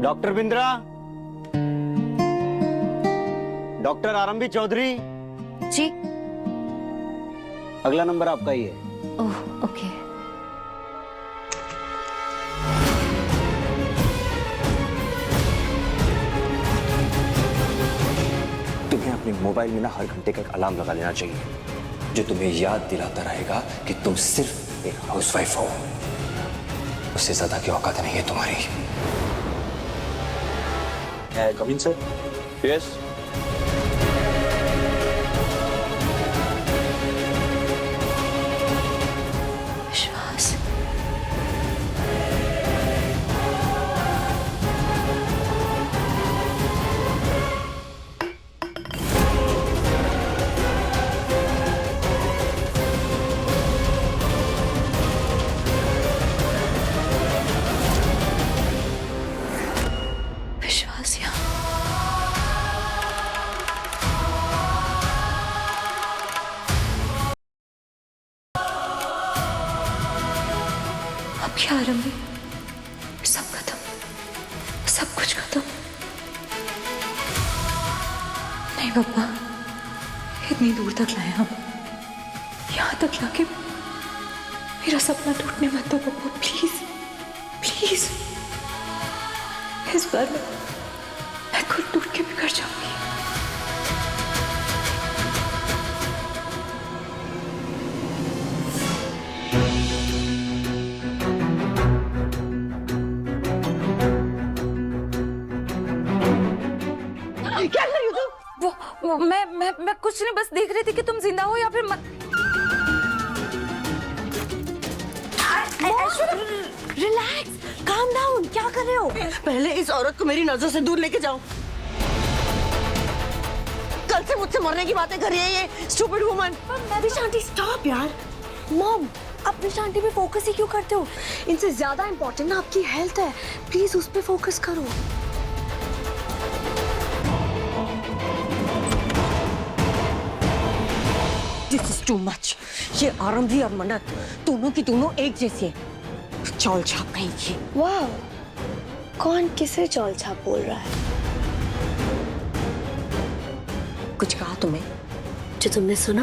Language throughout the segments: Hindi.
डॉक्टर बिंद्रा, डॉक्टर आरंभी चौधरी जी। अगला नंबर आपका ही है। Oh okay. तुम्हें अपने मोबाइल में ना हर घंटे का एक अलार्म लगा लेना चाहिए जो तुम्हें याद दिलाता रहेगा कि तुम सिर्फ एक हाउसवाइफ हो। उससे ज्यादा की औकात नहीं है तुम्हारी। कम इन सर। यस। विश्वास, विश्वास यहाँ। अब क्या आरंभी? सब खत्म, सब कुछ खत्म। नहीं पापा, इतनी दूर तक लाए हम, यहाँ तक लाके मेरा सपना टूटने मत दो पापा, प्लीज प्लीज। इस बार मैं खुद टूट के बिगड़ जाऊंगी। क्या कर रही हो तुम? वो मैं कुछ नहीं, बस देख रही थी कि तुम जिंदा हो या फिर मत। Relax, calm down. क्या कर रहे हो? पहले इस औरत को मेरी नजर से दूर लेके जाओ। कल से मुझसे मरने की बातें कर रही है ये स्टूपिड वुमन। विशांति स्टॉप यार। मॉम, आप विशांति पे फोकस ही क्यों करते हो? इनसे ज्यादा इम्पोर्टेंट ना आपकी हेल्थ है। प्लीज उस पे फोकस करो। This is too much. ये आरंभी और मन्नत दोनों की दोनों एक जैसी है। चौल छाप कहीं की। वाह, कौन किसे चौल छाप बोल रहा है? कुछ कहा तुम्हें? जो तुमने सुना?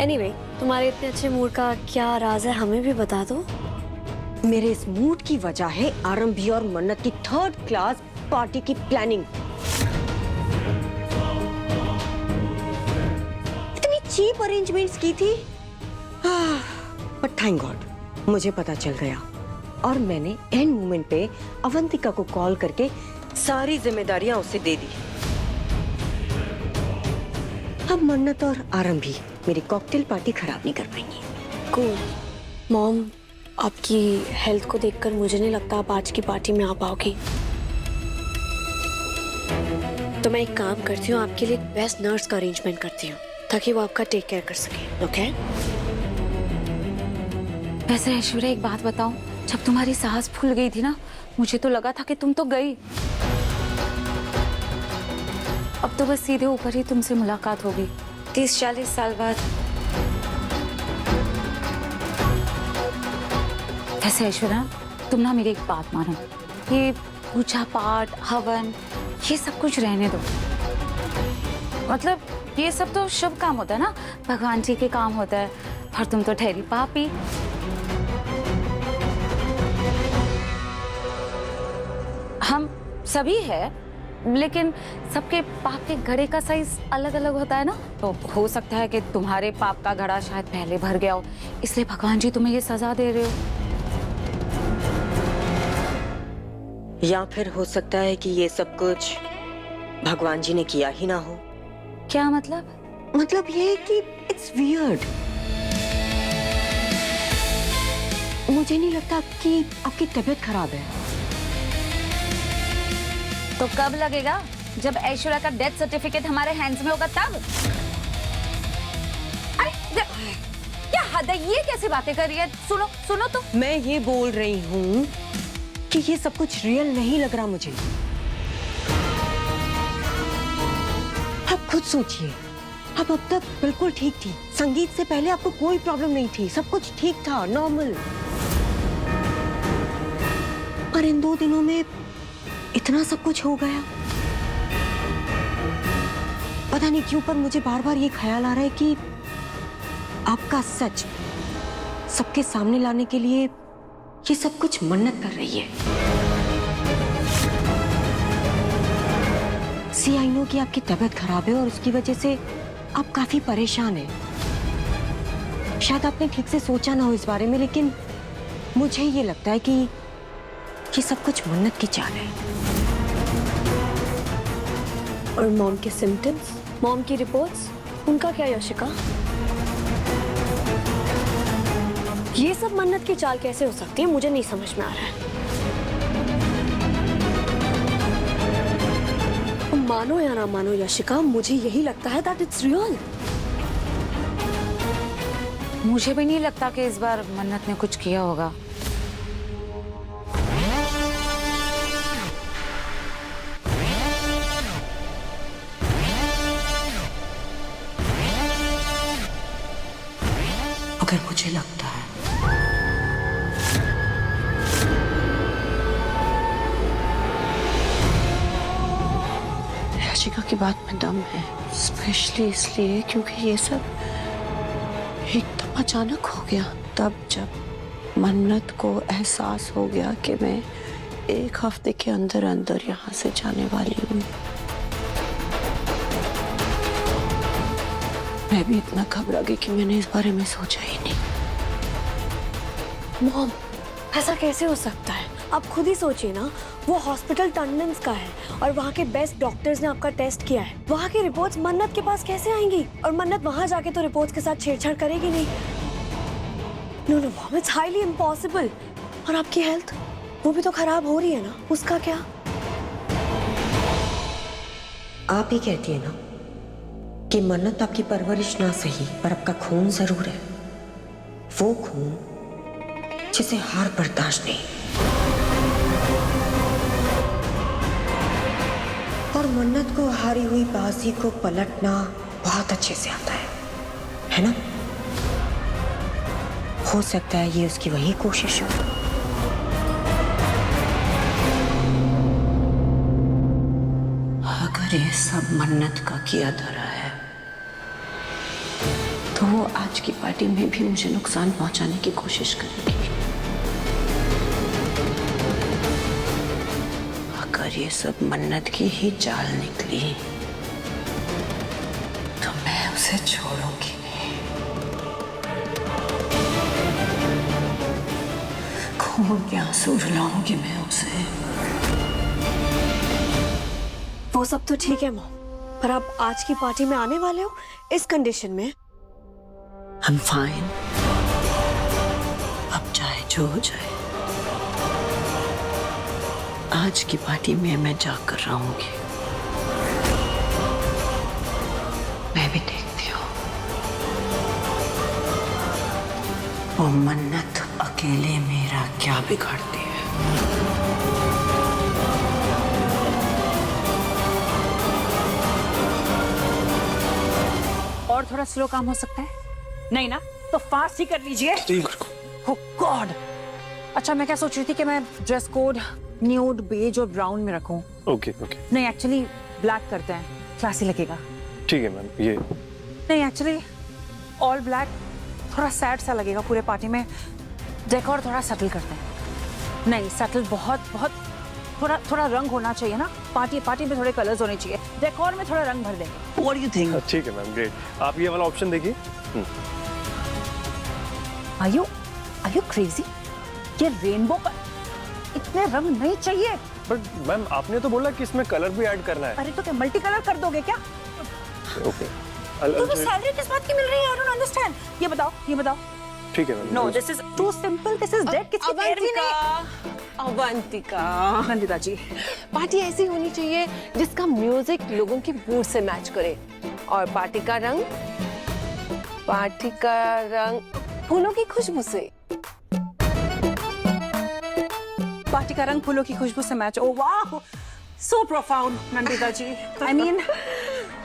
एनीवे, तुम्हारे इतने अच्छे मूड का क्या राज है, हमें भी बता दो। मेरे इस मूड की वजह है आरंभी और मन्नत की थर्ड क्लास पार्टी की प्लानिंग। इतनी चीप अरेंजमेंट्स की थी, बट थैंक गॉड मुझे पता चल गया और मैंने एंड मोमेंट पे अवंतिका को कॉल करके सारी जिम्मेदारियां उसे दे दी। अब मन्नत और आरंभी मेरी कॉकटेल पार्टी खराब नहीं कर पाएंगी। कूल। मॉम, आपकी हेल्थ को देखकर मुझे नहीं लगता आप आज की पार्टी में आ पाओगी। तो मैं एक काम करती हूँ, आपके लिए बेस्ट नर्स का अरेंजमेंट करती हूँ ताकि वो आपका टेक केयर कर सके। ओके? वैसे ऐश्वर्या, एक बात बताऊं, जब तुम्हारी सांस फूल गई थी ना, मुझे तो लगा था कि तुम तो गई। अब तो बस सीधे ऊपर ही तुमसे मुलाकात होगी 30-40 साल बाद। वैसे ऐश्वर्या, तुम ना मेरी एक बात मानो, ये पूजा पाठ हवन ये सब कुछ रहने दो। मतलब ये सब तो शुभ काम होता है ना, भगवान जी के काम होता है, और तुम तो ठहरी पापी। हम सभी है, लेकिन सबके पाप के घड़े का साइज अलग अलग होता है ना, तो हो सकता है कि तुम्हारे पाप का घड़ा शायद पहले भर गया हो, इसलिए भगवान जी तुम्हें ये सजा दे रहे हो। या फिर हो सकता है कि ये सब कुछ भगवान जी ने किया ही ना हो। क्या मतलब? मतलब ये कि इट्स वियर्ड। मुझे नहीं लगता कि आपकी तबीयत खराब है। तो कब लगेगा? जब ऐश्वर्या का डेथ सर्टिफिकेट हमारे हैंड्स में होगा तब। अरे क्या हद है, ये कैसी बातें कर रही है? सुनो सुनो तो। मैं ये बोल रही हूँ कि ये सब कुछ रियल नहीं लग रहा मुझे। आप खुद सोचिए, आप अब तक बिल्कुल ठीक थी। संगीत से पहले आपको कोई प्रॉब्लम नहीं थी, सब कुछ ठीक था, नॉर्मल। पर इन 2 दिनों में इतना सब कुछ हो गया। पता नहीं क्यों पर मुझे बार बार ये ख्याल आ रहा है कि आपका सच सबके सामने लाने के लिए ये सब कुछ मन्नत कर रही है। सी आई नो कि आपकी तबीयत खराब है और उसकी वजह से आप काफी परेशान हैं। शायद आपने ठीक से सोचा ना हो इस बारे में, लेकिन मुझे ये लगता है कि ये सब कुछ मन्नत की चाल है। और मॉम के सिम्टम्स, मॉम की रिपोर्ट्स, उनका क्या यशिका? ये सब मन्नत की चाल कैसे हो सकती है, मुझे नहीं समझ में आ रहा है। मानो या ना मानो यशिका, मुझे यही लगता है दैट इट्स रियल। मुझे भी नहीं लगता कि इस बार मन्नत ने कुछ किया होगा। अगर मुझे लगता है यशिका की बात में दम है, स्पेशली इसलिए क्योंकि ये सब एकदम अचानक हो गया। तब जब मन्नत को एहसास हो गया कि मैं 1 हफ्ते के अंदर अंदर यहाँ से जाने वाली हूँ, मैं भी इतना घबरा गई कि मैंने इस बारे में सोचा ही नहीं। मॉम, ऐसा कैसे हो सकता है? आप खुद ही सोचिए ना, वो हॉस्पिटल टंडन्स का है और वहाँ के बेस्ट डॉक्टर्स ने आपका टेस्ट किया है। वहाँ की रिपोर्ट्स मन्नत के पास कैसे आएंगी? और मन्नत वहाँ जाके तो रिपोर्ट्स के साथ छेड़छाड़ करेगी नहीं। No no mom, it's highly impossible. और आपकी हेल्थ, वो भी तो खराब हो रही है ना, उसका क्या? आप ही कहती है ना कि मन्नत आपकी परवरिश ना सही पर आपका खून जरूर है। वो खून जिसे हार बर्दाश्त नहीं। और मन्नत को हारी हुई बाजी को पलटना बहुत अच्छे से आता है ना? हो सकता है ये उसकी वही कोशिश हो। अगर ये सब मन्नत का किया धरा है तो वो आज की पार्टी में भी मुझे नुकसान पहुंचाने की कोशिश करेगी। अगर ये सब मन्नत की ही चाल निकली तो मैं उसे छोड़ूंगी नहीं। खून के आंसू रुलाऊंगी मैं उसे। वो सब तो ठीक है मॉम, पर आप आज की पार्टी में आने वाले हो इस कंडीशन में? I'm fine। अब चाहे जो हो जाए, आज की पार्टी में मैं जाकर रहूंगी। मैं भी देखती हूँ वो मन्नत अकेले मेरा क्या बिगाड़ती है। और थोड़ा स्लो काम हो सकता है? नहीं ना, तो फास्ट ही कर लीजिए। ओह गॉड। अच्छा, मैं क्या सोच रही थी कि मैं ड्रेस कोड न्यूड, बेज और ब्राउन में रखूं। ओके। नहीं, एक्चुअली ब्लैक करते हैं, क्लासी लगेगा। ठीक है मैम। ये नहीं, एक्चुअली ऑल ब्लैक थोड़ा सैड सा लगेगा पूरे पार्टी में। डेकोर थोड़ा सटल करते हैं। नहीं, सटल बहुत बहुत थोड़ा रंग होना चाहिए ना। पार्टी में थोड़े कलर्स होने चाहिए। डेकोर में थोड़ा रंग भर देंगे। What do you think? ठीक है मैम, ग्रेट। आप ये वाला ऑप्शन देखिए। Are you crazy? ये रेनबो पर इतने रंग नहीं चाहिए। बट मैम, आपने तो बोला कि इसमें कलर भी ऐड करना है। अरे तो क्या मल्टी कलर कर दोगे क्या? ओके। तो सैलरी किस बात की मिल रही है? I don't understand। ये बताओ। ठीक है ma'am. No, this is too simple। This is dead। किसकी पैरवी नहीं? अवंतिका, नंदिता जी, पार्टी ऐसी होनी चाहिए जिसका म्यूजिक लोगों के मूड से मैच करे। और पार्टी का रंग फूलों की खुशबू से। पार्टी का रंग फूलों की खुशबू से मैच। ओह वाह, so profound Nandita ji. I mean,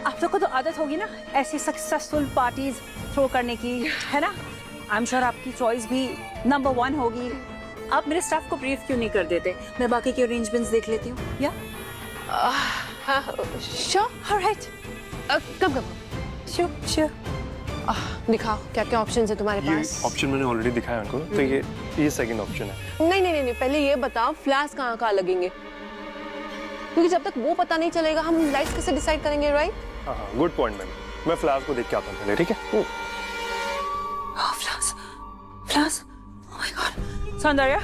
आप लोग को तो आदत होगी ना ऐसी सक्सेसफुल पार्टीज थ्रो करने की, है ना? आई एम श्योर आपकी चॉइस भी नंबर 1 होगी। आप मेरे स्टाफ को ब्रीफ क्यों नहीं कर देते? मैं बाकी के अरेंजमेंट्स देख लेती हूँ। या हाँ श्योर ऑलराइट कम कम श्योर। दिखाओ क्या क्या ऑप्शन है तुम्हारे ये पास। ऑप्शन मैंने ऑलरेडी दिखाया उनको, तो ये सेकंड ऑप्शन है। नहीं नहीं नहीं पहले ये बताओ फ्लैश कहाँ कहाँ लगेंगे, क्योंकि जब तक वो पता नहीं चलेगा हम लाइट्स कैसे डिसाइड करेंगे, राइट? हाँ हाँ, गुड पॉइंट मैम। मैं फ्लैश को देख के आता हूँ पहले, ठीक है? फ्लास ओह माय गॉड। सौंदर्य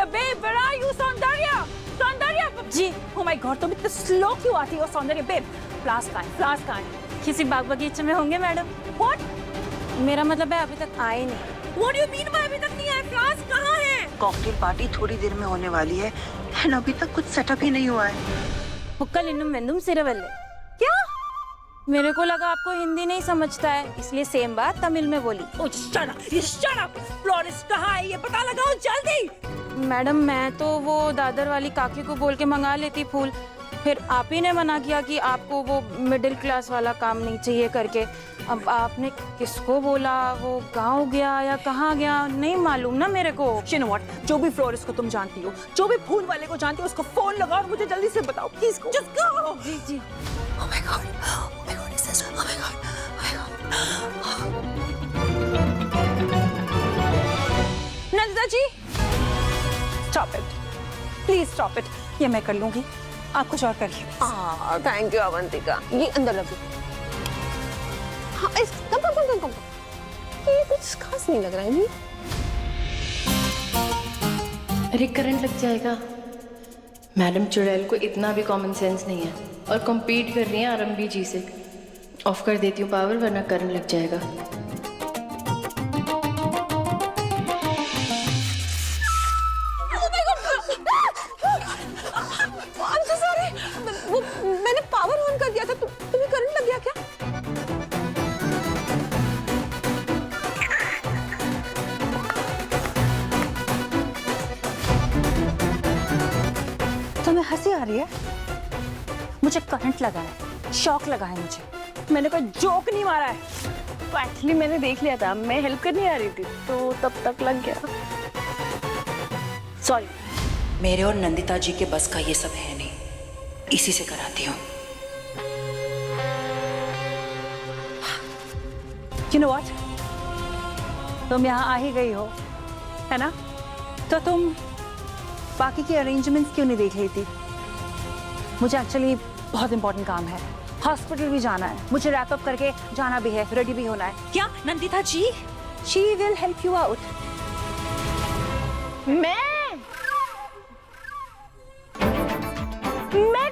बेब वेयर आर यू? सौंदर्य जी। ओह माय गॉड, तुम इतने स्लो क्यों आती हो सौंदर्य बेब? फ्लास कहाँ है? किसी बाग बगीचे में होंगे मैडम। व्हाट? मेरा मतलब है अभी तक आए नहीं। What do you mean by अभी तक नहीं आए? फ्लास कहाँ है? कॉकटेल पार्टी थोड़ी देर में होने वाली है एंड अभी तक कुछ सेटअप ही नहीं हुआ है। मुक्कल इन्नुम मेंदुम सिरवल्ले। क्या? मेरे को लगा आपको हिंदी नहीं समझता है, इसलिए सेम बात तमिल में बोली। ओह शट अप। फ्लोरिस्ट कहाँ है ये पता लगाओ जल्दी। मैडम मैं तो वो दादर वाली काकी को बोल के मंगा लेती फूल, फिर आप ही ने मना किया कि आपको वो मिडिल क्लास वाला काम नहीं चाहिए करके। अब आपने किसको बोला, वो गांव गया या कहाँ गया नहीं मालूम ना मेरे को। You know what? जो भी फ्लोरिस्ट को तुम जानती हो, जो भी फूल वाले को जानती हो, उसको फोन लगाओ और मुझे जल्दी से बताओ प्लीज। Just go. जी। Oh my God, is this? Oh my God. Nandita ji, stop it. Please stop it. ये मैं कर लूंगी, आप कुछ और करिए। थैंक यू अवंतिका, ये अंदर रख दो। हाँ कम ये कुछ खास नहीं लग रहा है। नहीं अरे करंट लग जाएगा। मैडम चुड़ैल को इतना भी कॉमन सेंस नहीं है और कम्पीट कर रही हैं आरंभी जी से। ऑफ कर देती हूँ पावर वरना करंट लग जाएगा। वो मैंने पावर ऑन कर दिया था, तुम्हें करंट लग गया क्या? तुम्हें हंसी आ रही है? मुझे करंट लगा है, शॉक लगा है मुझे। मैंने कोई जोक नहीं मारा है। एक्चुअली मैंने देख लिया था, मैं हेल्प करने आ रही थी तो तब तक लग गया। सॉरी। मेरे और नंदिता जी के बस का ये सब है नहीं, इसी से कराती हूँ। You know what? तुम यहाँ आ ही गई हो, है ना? तो तुम बाकी के अरेंजमेंट्स क्यों नहीं देख रही थी? मुझे एक्चुअली बहुत इंपॉर्टेंट काम है, हॉस्पिटल भी जाना है, मुझे रैप अप करके जाना भी है, रेडी भी होना है। क्या नंदिता जी? She will help you out. मैं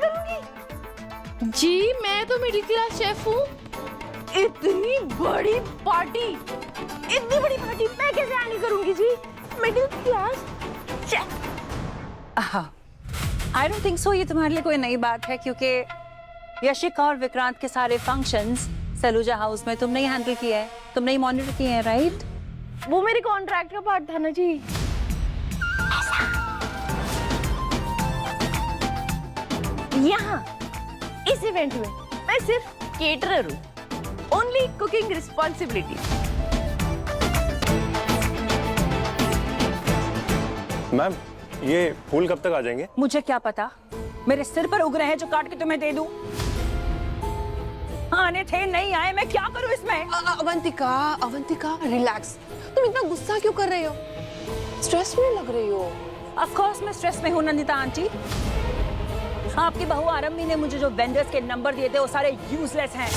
करूंगी जी, मैं तो मिडिल क्लास शेफ हूँ। इतनी बड़ी पार्टी मैं कैसे हैंडल करूंगी जी? Middle class chef. I don't think so ये तुम्हारे लिए कोई नई बात है, क्योंकि यशिका और विक्रांत के सारे फंक्शंस सलूजा हाउस में तुमने ही हैंडल किया है, तुमने ही मॉनिटर किए हैं, राइट? वो मेरे कॉन्ट्रैक्ट का पार्ट था ना जी। यहाँ इस इवेंट में मैं सिर्फ केटरर हूँ, ओनली कुकिंग रिस्पॉन्सिबिलिटी। मैम ये फूल कब तक आ जाएंगे? मुझे क्या पता, मेरे सिर पर उग रहे हैं जो काट के तुम्हें दे दूं। आने थे नहीं आए, मैं क्या करूं इसमें? अवंतिका रिलैक्स। तुम इतना गुस्सा क्यों कर रही हो? स्ट्रेस में लग रही हो। ऑफ कोर्स मैं स्ट्रेस में हूं नंदिता आंटी। आपकी बहू आरंभी ने मुझे जो वेंडर्स के नंबर दिए थे वो सारे यूजलेस हैं।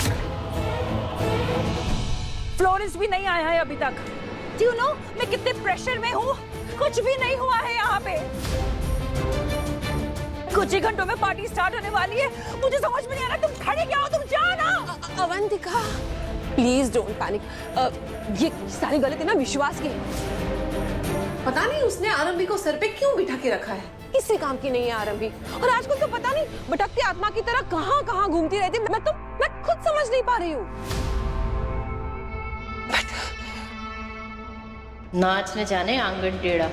फ्लोरिस्ट भी नहीं आया है अभी तक। Do you know मैं कितने प्रेशर में हूँ? कुछ भी नहीं हुआ है यहाँ पे। कुछ ही घंटों में पार्टी स्टार्ट होने वाली है, मुझे समझ में नहीं आ रहा। तुम खड़े क्या हो? तुम जाओ ना। Avantika please don't panic. ये सारी गलती ना विश्वास की है। पता नहीं उसने आरंभी को सर पे क्यों बिठा के रखा है। किसी काम की नहीं है आरंभी, और आजकल तो पता नहीं भटकती आत्मा की तरह कहाँ कहाँ घूमती रहती है। मैं खुद समझ नहीं पा रही हूँ। नाच न जाने आंगन टेढ़ा।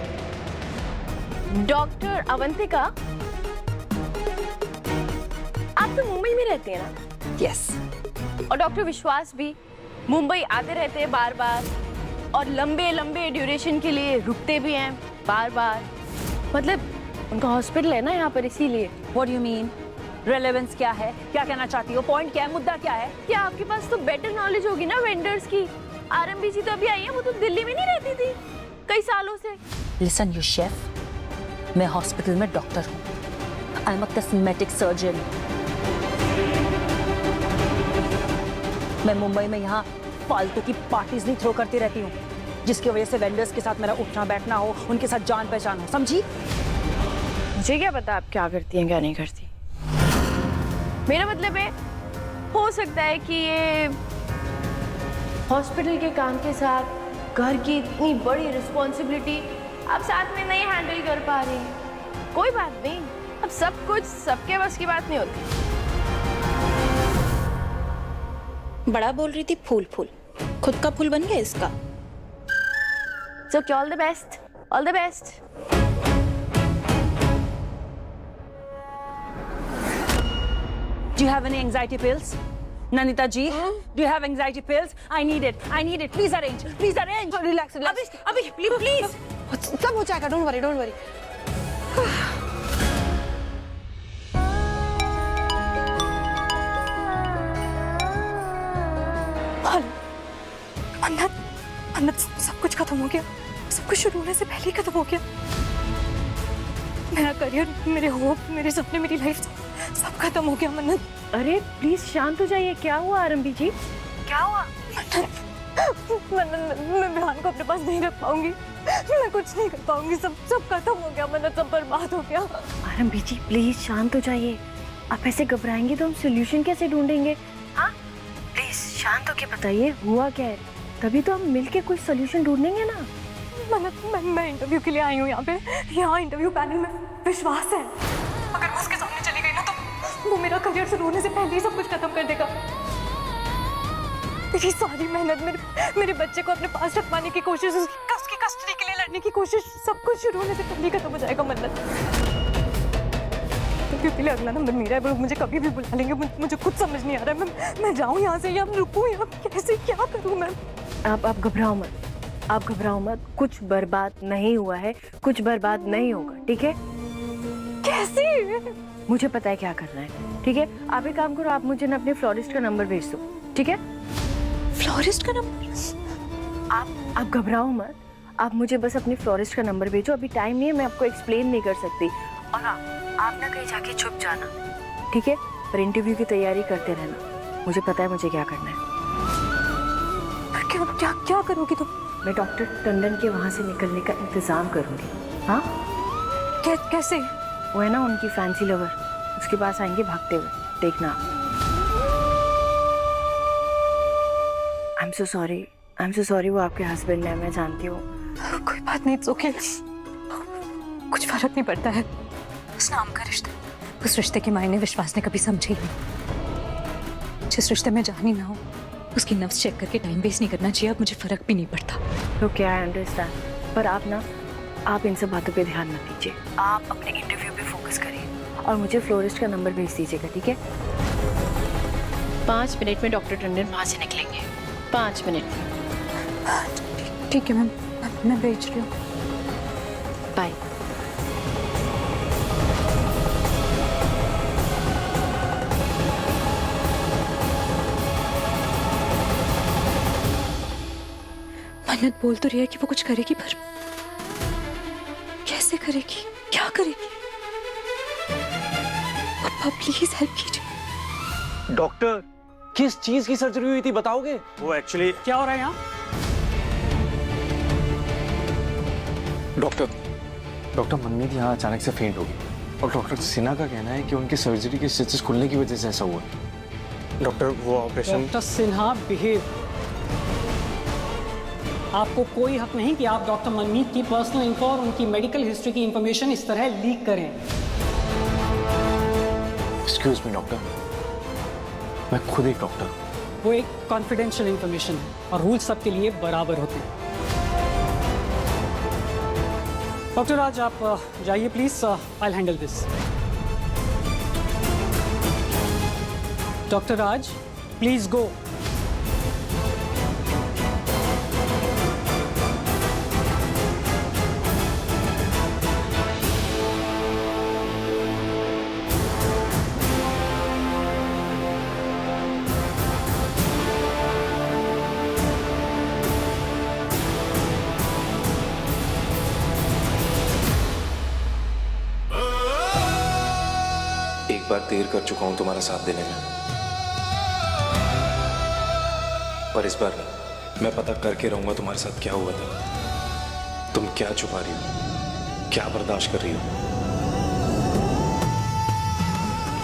डॉक्टर अवंतिका, आप तो मुंबई में रहते हैं ना? यस। और डॉक्टर विश्वास भी मुंबई आते रहते हैं बार बार। और लंबे लंबे ड्यूरेशन के लिए रुकते भी हैं बार बार। मतलब उनका हॉस्पिटल है ना यहाँ पर, इसीलिए। What do you mean? Relevance क्या है? क्या कहना चाहती हो? पॉइंट क्या है? मुद्दा क्या है? क्या आपके पास तो बेटर नॉलेज होगी ना वेंडर्स की। आरएमबी जी तो अभी आई है, वो तो दिल्ली में नहीं रहती थी कई सालों से। Listen, you chef, मैं हॉस्पिटल में डॉक्टर हूँ। I'm a cosmetic surgeon. मैं मुंबई में यहाँ फालतू की पार्टीज नहीं थ्रो करती रहती हूँ, जिसकी वजह से वेंडर्स के साथ मेरा उठना बैठना हो, उनके साथ जान पहचान हो, समझी? मुझे क्या पता आप क्या करती हैं क्या नहीं करती। मेरा मतलब है, हो सकता है कि ये हॉस्पिटल के काम के साथ घर की इतनी बड़ी रिस्पॉन्सिबिलिटी आप साथ में नहीं हैंडल कर पा रही हैं। कोई बात नहीं, अब सब कुछ सबके बस की बात नहीं होती। बड़ा बोल रही थी फूल फूल, खुद का फूल बन गया इसका। So all the best, all the best. Do you have any anxiety pills? Nandita ji, do you have anxiety pills? I need it. I need it. Please arrange. Please arrange. Relax relax. अभी please. सब हो जाएगा, डोंट वरी डोंट वरी। मन्नत, मन्नत, सब कुछ खत्म हो गया। सब कुछ शुरू होने से पहले ही खत्म हो गया। मेरा करियर, मेरे होप, मेरे सपने, मेरी लाइफ सब खत्म हो गया। मन्नत, अरे प्लीज शांत हो जाइए। क्या हुआ आरंभी जी? क्या हुआ? मन्नत, मैं बिहान को अपने पास नहीं रख पाऊंगी। मैं कुछ नहीं कर पाऊंगी। सब खत्म हो गया। मन्नत, सब बर्बाद हो गया। आरंभी जी प्लीज शांत हो जाइए। आप ऐसे घबराएंगे तो हम सोल्यूशन कैसे ढूंढेंगे? हाँ प्लीज शांत होके बताइए हुआ क्या है, तभी तो हम मिलके कुछ सोल्यूशन ढूंढेंगे ना। मन्नत, मैं इंटरव्यू के लिए आई हूँ यहाँ पे। यहाँ इंटरव्यू पैनल में विश्वास है। अगर मैं उसके सामने चली गई ना तो वो मेरा करियर शुरू होने से पहले ही सब कुछ खत्म कर देगा। मेरी सारी मेहनत, मेरे बच्चे को अपने पास रखवाने की कोशिश, उसकी कस्टडी के लिए लड़ने की कोशिश, सब कुछ शुरू होने से पहले ही खत्म हो जाएगा। मन्नत, इंटरव्यू के लिए अगला नंबर मेरा है। वो मुझे कभी भी बुला लेंगे। मुझे खुद समझ नहीं आ रहा है मैं जाऊँ यहाँ से या रुकूँ या कैसे क्या करूँ मैं। आप घबराओ मत, आप घबराओ मत। कुछ बर्बाद नहीं हुआ है, कुछ बर्बाद नहीं होगा, ठीक है? कैसे? मुझे पता है क्या करना है, ठीक है? आप एक काम करो, आप मुझे ना अपने फ्लोरिस्ट का नंबर भेज दो, ठीक है? फ्लोरिस्ट का नंबर? आप घबराओ मत, आप मुझे बस अपने फ्लोरिस्ट का नंबर भेजो। अभी टाइम नहीं है, मैं आपको एक्सप्लेन नहीं कर सकती। और आप ना कहीं जाके छुप जाना, ठीक है? पर इंटरव्यू की तैयारी करते रहना। मुझे पता है मुझे क्या करना है। क्या करोगी तुम? मैं डॉक्टर टंडन के वहाँ से निकलने का इंतजाम करूंगी। हाँ कैसे? वो है ना उनकी फैंसी लवर, उसके पास आएंगे भागते हुए, देखना। आई एम सो सॉरी, वो आपके हस्बैंड है, मैं जानती हूँ। कोई बात नहीं, इट्स ओके। कुछ फर्क नहीं पड़ता है। उस नाम का रिश्ता, उस रिश्ते के मायने विश्वास ने कभी समझे ही नहीं। जिस रिश्ते में जान ही ना हो, उसकी नफ्स चेक करके टाइम वेस्ट नहीं करना चाहिए। अब मुझे फर्क भी नहीं पड़ता। ओके, आई अंडरस्टैंड, पर आप इन सब बातों पे ध्यान मत दीजिए। आप अपने इंटरव्यू पे फोकस करिए और मुझे फ्लोरिस्ट का नंबर भेज दीजिएगा, ठीक है? 5 मिनट में डॉक्टर टंडन वहाँ से निकलेंगे। 5 मिनट। ठीक है मैम, मैं भेज रही हूँ। बाय। मन्नत बोल तो रही है कि वो कुछ करेगी, पर कैसे करेगी, क्या करेगी? पापा प्लीज हेल्प कीजिए। डॉक्टर, किस चीज की सर्जरी हुई थी बताओगे? वो एक्चुअली क्या हो रहा है यहाँ? डॉक्टर मनमीत यहाँ अचानक से फेंट हो गई और डॉक्टर सिन्हा का कहना है कि उनकी सर्जरी के स्टिचेस खुलने की वजह से ऐसा हुआ। डॉक्टर वो ऑपरेशन। Doctor Sinha behave. आपको कोई हक नहीं कि आप डॉक्टर मनमीत की पर्सनल इन्फो और उनकी मेडिकल हिस्ट्री की इंफॉर्मेशन इस तरह लीक करें। एक्सक्यूज मी डॉक्टर, मैं खुद एक डॉक्टर हूँ। वो एक कॉन्फिडेंशियल इंफॉर्मेशन है और रूल्स सबके लिए बराबर होते हैं। डॉक्टर राज आप जाइए please, I handle this. Doctor Raj please go. देर कर चुका हूं तुम्हारा साथ देने में, पर इस बार मैं पता करके रहूंगा तुम्हारे साथ क्या हुआ था। तुम क्या छुपा रही हो, क्या बर्दाश्त कर रही हो,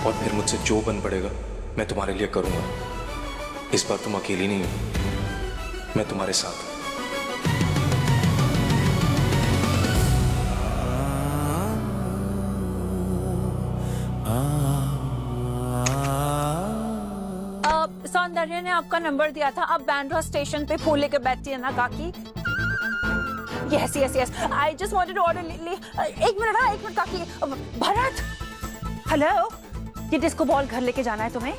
और फिर मुझसे जो बन पड़ेगा मैं तुम्हारे लिए करूंगा। इस बार तुम अकेली नहीं हो, मैं तुम्हारे साथ हूं। सौंदर्य ने आपका नंबर दिया था, आप बैंड्रा स्टेशन पे फूल लेके बैठती है ना काकी? Yes yes yes, I just wanted to order. एक मिनट काकी। भरत, हेलो, ये डिस्को बॉल घर लेके जाना है तुम्हें?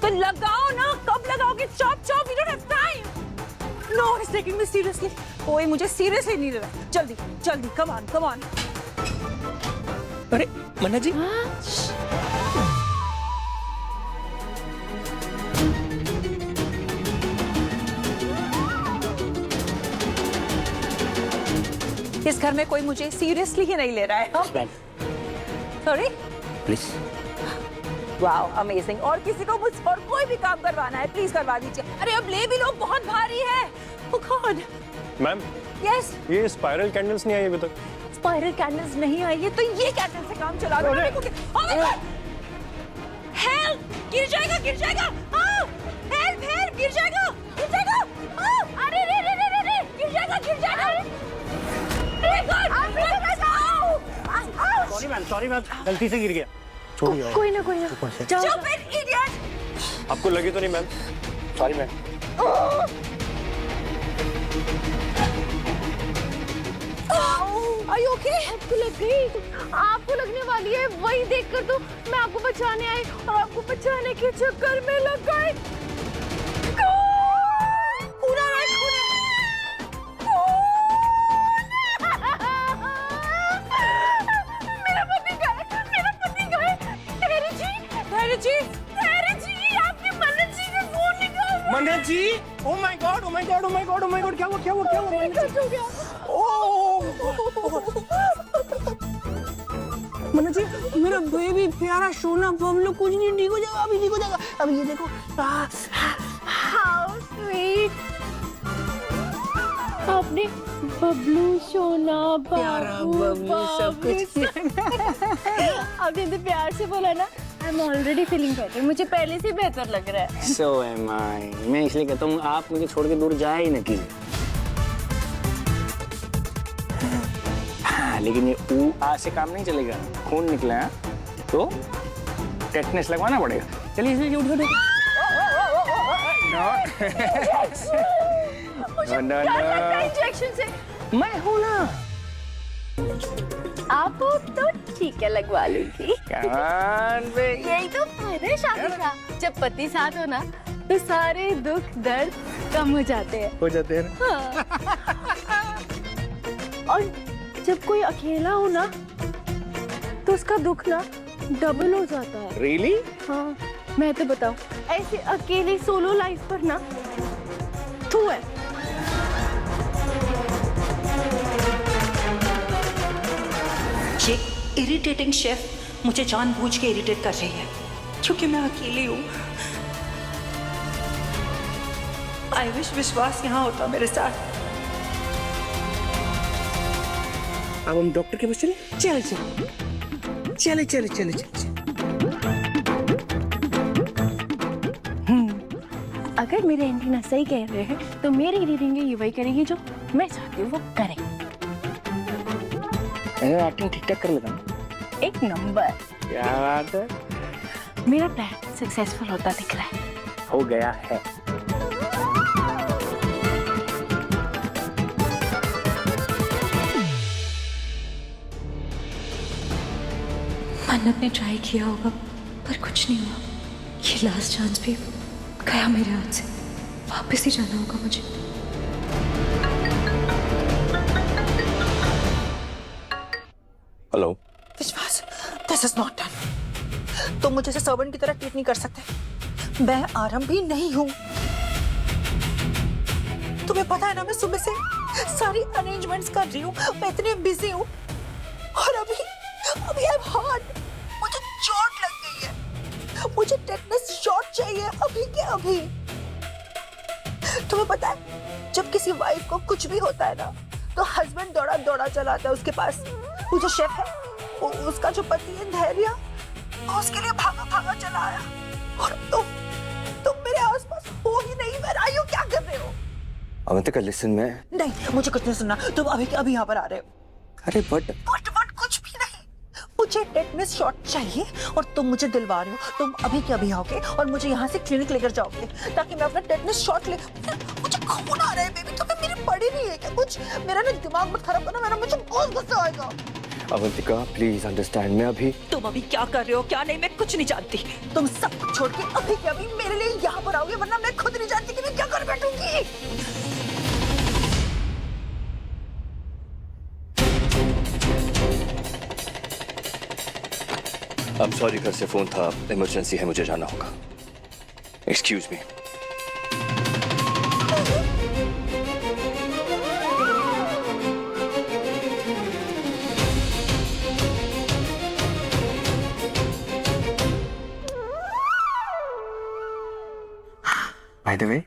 तो लगाओ ना, कब लगाओगे? Chop chop, we don't have time. No one is taking me seriously, कोई मुझे सीरियसली नहीं ले रहा। जल्दी जल्दी, कम ऑन कम ऑन। अरे मन्ना जी, इस घर में कोई मुझे सीरियसली ही नहीं ले रहा है। Sorry please. Wow, amazing. और किसी को मुझसे और कोई भी काम करवाना है प्लीज करवा दीजिए। अरे अब ले भी लो, बहुत भारी है। Oh God। मैम, यस, ये स्पाइरल कैंडल्स नहीं आई अभी तक। स्पाइरल कैंडल्स नहीं आई है तो ये कैंडल से काम चला दो। हेल्प, गिर जाएगा गिर जाएगा। हेल्प हेल्प, गिर जाएगा गिर जाएगा। अरे रे रे रे रे, गिर जाएगा गिर जाएगा। सॉरी मैम, गलती से गिर गया। छोड़िए। कोई ना Stupid idiot। आपको लगी तो नहीं ma'am? Sorry ma'am. Are you okay? आपको लग गई? आपको लगने वाली है, वही देखकर तो मैं आपको बचाने आई और आपको बचाने के चक्कर में लग गई। पूरा मेरा पति गए। धैर्य जी, आपकी मन्नत जी का फोन निकाल। Mannat ji, oh my god, oh my god, oh my god, oh my god, क्या हुआ? मन्ना जी, मेरा बेबी प्यारा सोना बबलू कुछ नहीं ठीक हो जाएगा, अभी ठीक हो जाएगा। अभी ये देखो। How sweet। आपने बबलू, सोना, प्यारा बबलू सब कुछ। आपने तो प्यार से बोला ना। I am already feeling better, मुझे पहले से बेहतर लग रहा है। So am I। मैं इसलिए कहता हूँ आप मुझे छोड़ के दूर जाए ही न कीजिए। हाँ, लेकिन ये ऊ आ से काम नहीं चलेगा, खून निकला है तो टेटनेस लगवाना पड़ेगा। चलिए इसलिए उठो देखो। इंजेक्शन से मैं हूँ ना। आप तो ठीक है, लगवा लूंगी। यही तो फायदा है शादी का, जब पति साथ हो ना तो सारे दुख दर्द कम हो जाते हैं। हाँ। और जब कोई अकेला हो ना तो उसका दुख ना डबल हो जाता है। Really? हाँ, मैं तो बताऊं, ऐसे अकेले सोलो लाइफ पर ना तू है। ये इरिटेटिंग शेफ मुझे जानबूझ के इरिटेट कर रही है क्योंकि मैं अकेली हूँ। आई विश विश्वास यहाँ होता मेरे साथ। अब हम डॉक्टर के पास चले। चले। अगर मेरे एंटीना सही कह रहे हैं तो मेरी रीडिंग ये वही करेगी जो मैं चाहती हूँ वो करे। एक्टिंग ठीक ठाक कर लेता हूँ। एक नंबर। क्या बात है। मेरा प्लान सक्सेसफुल होता दिख रहा है। हो गया है। मन्नत ने ट्राई किया होगा पर कुछ नहीं हुआ। ये लास्ट चांस भी गया मेरे हाथ से। वापस ही जाना होगा मुझे। हेलो विश्वास, दिस इज नॉट डन। तुम मुझे सर्वेंट की तरह ट्रीट नहीं कर सकते। मैं आरंभी नहीं हूँ। तुम्हें पता है ना, मैं सुबह से सारी अरेंजमेंट्स कर रही हूँ, मैं इतनी बिजी हूँ। और अभी आई एम हर्ट, मुझे चोट लग गई है। मुझे टेटनस शॉट चाहिए अभी के अभी। तुम्हें पता है जब किसी वाइफ को कुछ भी होता है ना तो हस्बैंड दौड़ा दौड़ा चला आता है उसके पास। वो जो शेफ है वो उसका जो पति है धैर्य, वो उसके लिए भागा भागा चला आया और तुम मेरे आसपास हो ही नहीं। मैं आयु क्या कर रहे हो? अवंतिका लिसन, मैं नहीं, मुझे कुछ नहीं सुनना। तुम अभी के अभी यहाँ पर आ रहे हो। अरे बट कुछ भी नहीं। मुझे टेटनस शॉट चाहिए और तुम मुझे दिलवा रहे हो। तुम अभी के अभी आओगे और मुझे यहाँ से क्लिनिक लेकर जाओगे ताकि मैं अपना टेटनस शॉट ले। मुझे खून आ रहा है बेबी, तुम्हें मेरी पड़ी नहीं है क्या कुछ? मेरा ना दिमाग मत खराब करना, मुझे बहुत गुस्सा आएगा। अवंतिका प्लीज अंडरस्टैंड, मैं अभी। तुम अभी क्या कर रहे हो क्या नहीं मैं कुछ नहीं जानती। तुम सब कुछ छोड़ के अभी के अभी मेरे लिए यहाँ पर आओगे, वरना मैं खुद नहीं जानती कि मैं क्या कर बैठूंगी। I'm sorry, घर से फोन था, इमरजेंसी है, मुझे जाना होगा। Excuse me. By the way,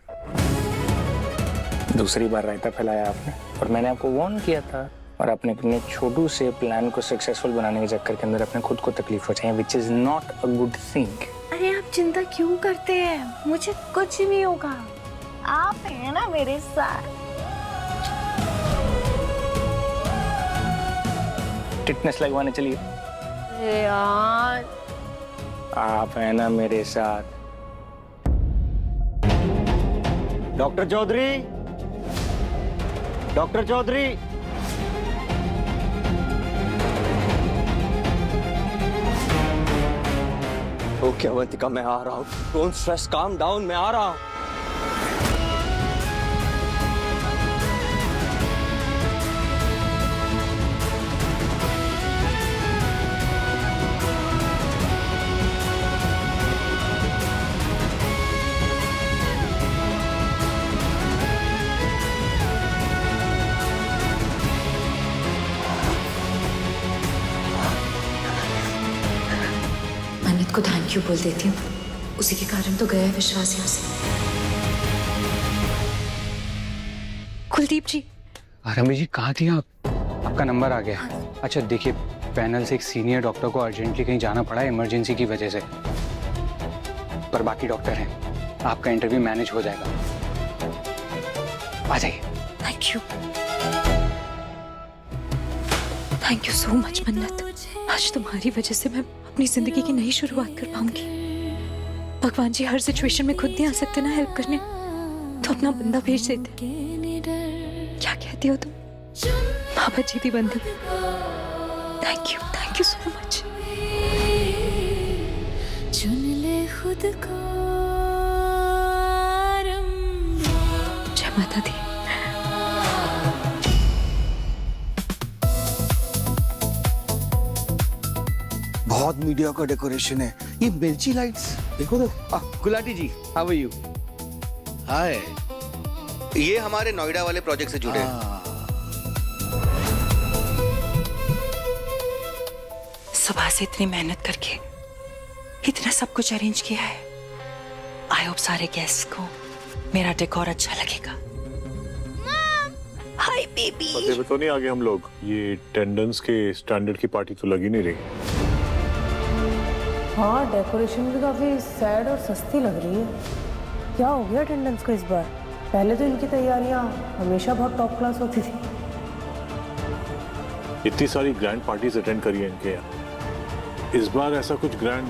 दूसरी बार रायता फैलाया आपने और मैंने आपको वार्न किया था और आपने अपने छोटू से प्लान को सक्सेसफुल बनाने के चक्कर के अंदर अपने खुद को तकलीफ पहुंचाई, which is not a good thing. अरे आप चिंता क्यों करते हैं? मुझे कुछ नहीं होगा, आप हैं ना मेरे साथ। टिटनेस लगवाने चलिए। यार आप हैं ना मेरे साथ। Doctor Chaudhary, doctor Chaudhary. Okay Avantika, मैं आ रहा हूँ। डोंट स्ट्रेस, काम डाउन, मैं आ रहा हूँ। मन्नत को थैंक यू बोल देती हूँ, उसी के कारण तो गया है विश्वास यहाँ से। कुलदीप जी। आरंभी जी कहाँ थी आप? आपका नंबर आ गया। अच्छा देखिए, पैनल से एक सीनियर डॉक्टर को अर्जेंटली कहीं जाना पड़ा है इमरजेंसी की वजह से, पर बाकी डॉक्टर हैं, आपका इंटरव्यू मैनेज हो जाएगा। आ जाइए। थैंक यू सो मच मन्नत। आज तुम्हारी वजह से मैं अपनी जिंदगी की नई शुरुआत कर पाऊंगी। भगवान जी हर सिचुएशन में खुद नहीं आ सकते ना हेल्प करने, तो अपना बंदा भेज देते। क्या कहती हो तुम? बाबा जी दी बंदी। Thank you so much. चुन ले खुद को। जय माता दी। बहुत मीडिया का डेकोरेशन है। ये मिर्ची लाइट्स देखो देखो। गुलाटी जी, हाउ आर यू? हाय। ये हमारे नोएडा वाले प्रोजेक्ट से जुड़े हैं। सुबह से इतनी मेहनत करके इतना सब कुछ अरेंज किया है। आई होप सारे गेस्ट को मेरा डेकोर अच्छा लगेगा। Hi baby. तो नहीं आगे हम लोग, ये अटेंडेंस के स्टैंडर्ड की पार्टी तो लगी नहीं रही। हाँ, डेकोरेशन भी काफी सैड और सस्ती लग रही है। क्या हो गया अटेंडेंस को इस बार? पहले तो इनकी तैयारियां हमेशा बहुत टॉप क्लास होती थी। इतनी सारी ग्रैंड पार्टीज अटेंड करी है इनके यहाँ, इस बार ऐसा कुछ ग्रैंड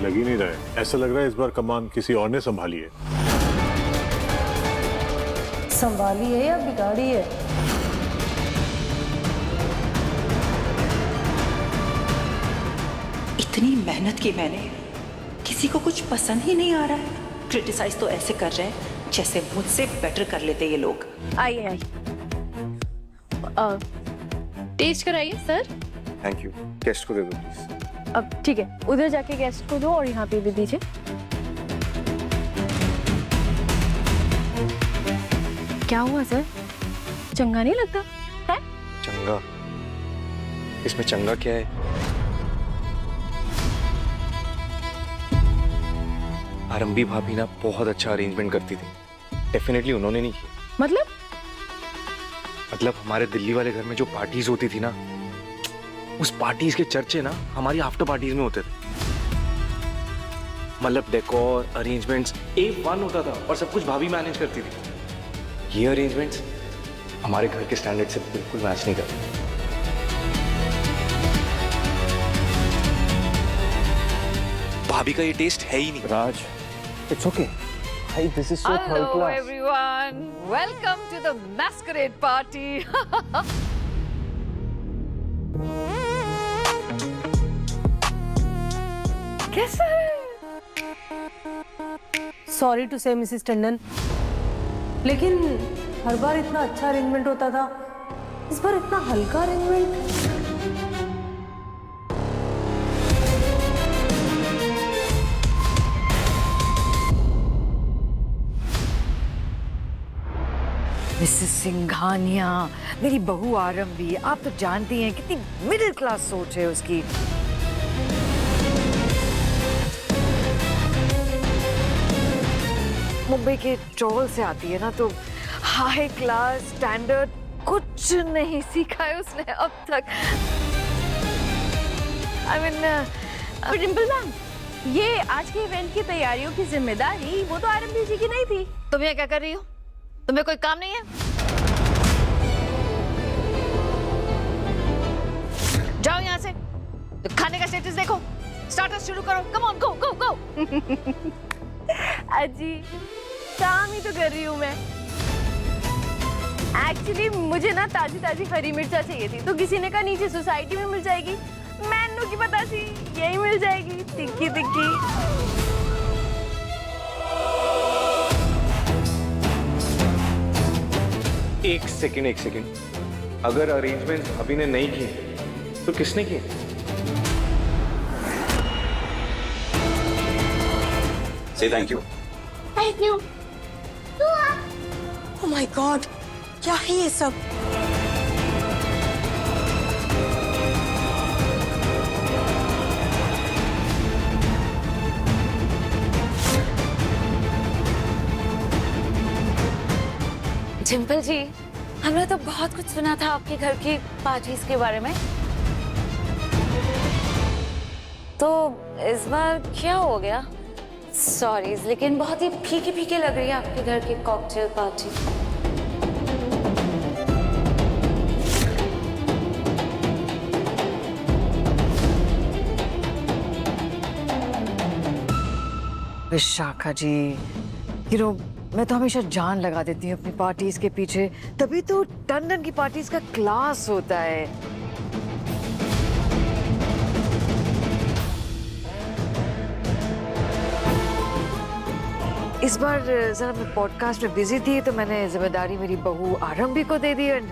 लग ही नहीं रहा है। ऐसा लग रहा है इस बार कमान किसी और ने संभाली है। संभाली है या बिगाड़ी है? इतनी मेहनत की मैंने, किसी को कुछ पसंद ही नहीं आ रहा है। क्रिटिसाइज तो ऐसे कर रहे हैं जैसे मुझसे बेटर कर लेते ये लोग। आइए टेस्ट कराइए सर। Thank you. टेस्ट को दे दो प्लीज। अब ठीक है, उधर जाके गेस्ट को दो और यहाँ पे भी दीजिए। क्या हुआ सर? चंगा नहीं लगता है? चंगा? इसमें चंगा क्या है? आरंभी भाभी ना बहुत अच्छा अरेंजमेंट करती थी। डेफिनेटली उन्होंने नहीं किया। मतलब हमारे दिल्ली वाले घर में जो पार्टीज होती थी ना, उस पार्टीज के चर्चे ना हमारी आफ्टर पार्टीज में होते थे। मतलब डेकोर अरेंजमेंट्स A1 होता था और सब कुछ भाभी मैनेज करती थी। ये अरेंजमेंट्स हमारे घर के स्टैंडर्ड से बिल्कुल मैच नहीं करते। भाभी का ये टेस्ट है ही नहीं। राज, इट्स ओके। भाई this is so third Hello class. everyone, welcome to the masquerade party. कैसा है? सॉरी टू से मिसेस टंडन, लेकिन हर बार इतना अच्छा अरेंजमेंट होता था, इस बार इतना हल्का अरेंजमेंट। मिसेस सिंघानिया, मेरी बहू आरंभी, आप तो जानती हैं कितनी मिडिल क्लास सोच है उसकी। मुंबई के ट्रॉवल से आती है ना, तो हाई क्लास स्टैंडर्ड कुछ नहीं सीखा है उसने अब तक। आई मीन डिम्पल मैम, ये आज के इवेंट की तैयारियों की जिम्मेदारी वो तो आरंभी जी की नहीं थी। तुम यहाँ क्या कर रही हो? तुम्हें कोई काम नहीं है? जाओ यहाँ से। तो खाने का स्टेटस देखो, स्टार्टर शुरू करो। कम ऑन, गो गो गो। अजी काम ही तो कर रही हूँ मैं। एक्चुअली मुझे ना ताजी ताजी हरी मिर्चा चाहिए थी, तो किसी ने कहा नीचे सोसाइटी में मिल जाएगी। मैनू की पता थी यही मिल जाएगी, तिक्की तिक्की। एक सेकेंड। अगर अरेंजमेंट भाभी ने नहीं किए तो किसने किए? से thank you. Thank you. Oh my god, क्या है ये सब? डिम्पल जी, हमने तो बहुत कुछ सुना था आपके घर की पार्टीज के बारे में, तो इस बार क्या हो गया? सॉरी, लेकिन बहुत ही फीकी फीकी लग रही है आपके घर की cocktail party. Vishakha ji, you know, मैं तो हमेशा जान लगा देती हूँ अपनी पार्टीज के पीछे, तभी तो टंडन की पार्टीज का क्लास होता है। इस बार जरा मैं पॉडकास्ट में बिजी थी, तो मैंने जिम्मेदारी मेरी बहू आरंभी को दे दी एंड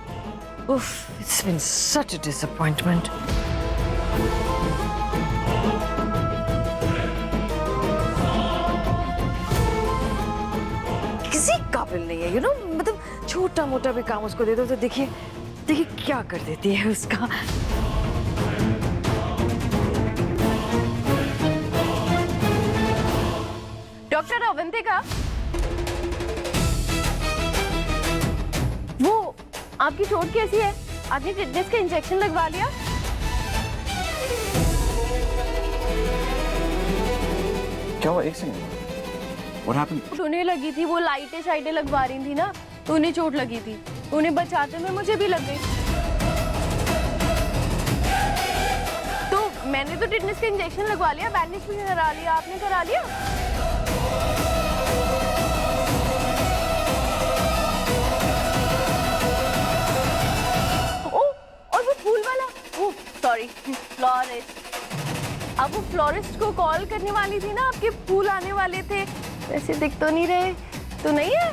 उफ, it's been such a disappointment. किसी काबिल नहीं है, यू नो, मतलब छोटा मोटा भी काम उसको दे दो तो देखिए देखिए क्या कर देती है उसका। डॉक्टर अवंतिका, वो आपकी चोट कैसी है? आपने टिटनेस का इंजेक्शन लगवा लिया? क्या हुआ? एक सेकंड। What happened? उन्हें लगी थी, वो लाइटें शाइटें लगवा रही थी ना, तो उन्हें चोट लगी थी। उन्हें बचाते में मुझे भी लग गई। तो मैंने तो टिटनेस का इंजेक्शन लगवा लिया, बैंडेज भी करा लिया। आपने करा लिया? Sorry, florist. अब वो फ्लोरिस्ट को कॉल करने वाली थी ना, आपके फूल आने वाले थे। वैसे दिख तो नहीं रहे, तो नहीं है?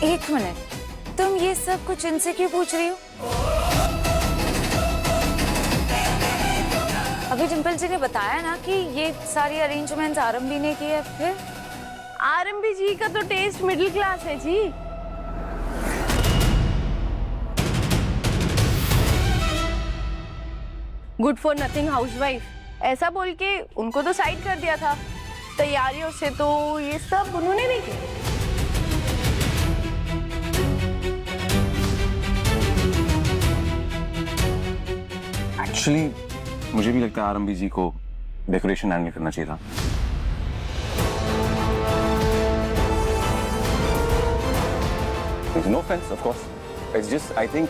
एक मिनट, तुम ये सब कुछ इनसे क्यों पूछ रही हो? अभी डिम्पल जी ने बताया ना कि ये सारी अरेंजमेंट्स आरंभी ने की है। फिर आरंभी जी का तो टेस्ट मिडिल क्लास है जी। गुड फॉर नथिंग हाउसवाइफ, ऐसा बोल के उनको तो साइड कर दिया था। तैयारियों से तो ये सब उन्होंने नहीं किया। एक्चुअली मुझे भी लगता है आरंभी जी को डेकोरेशन हैंडल करना चाहिए था। No offence of course, it's just I think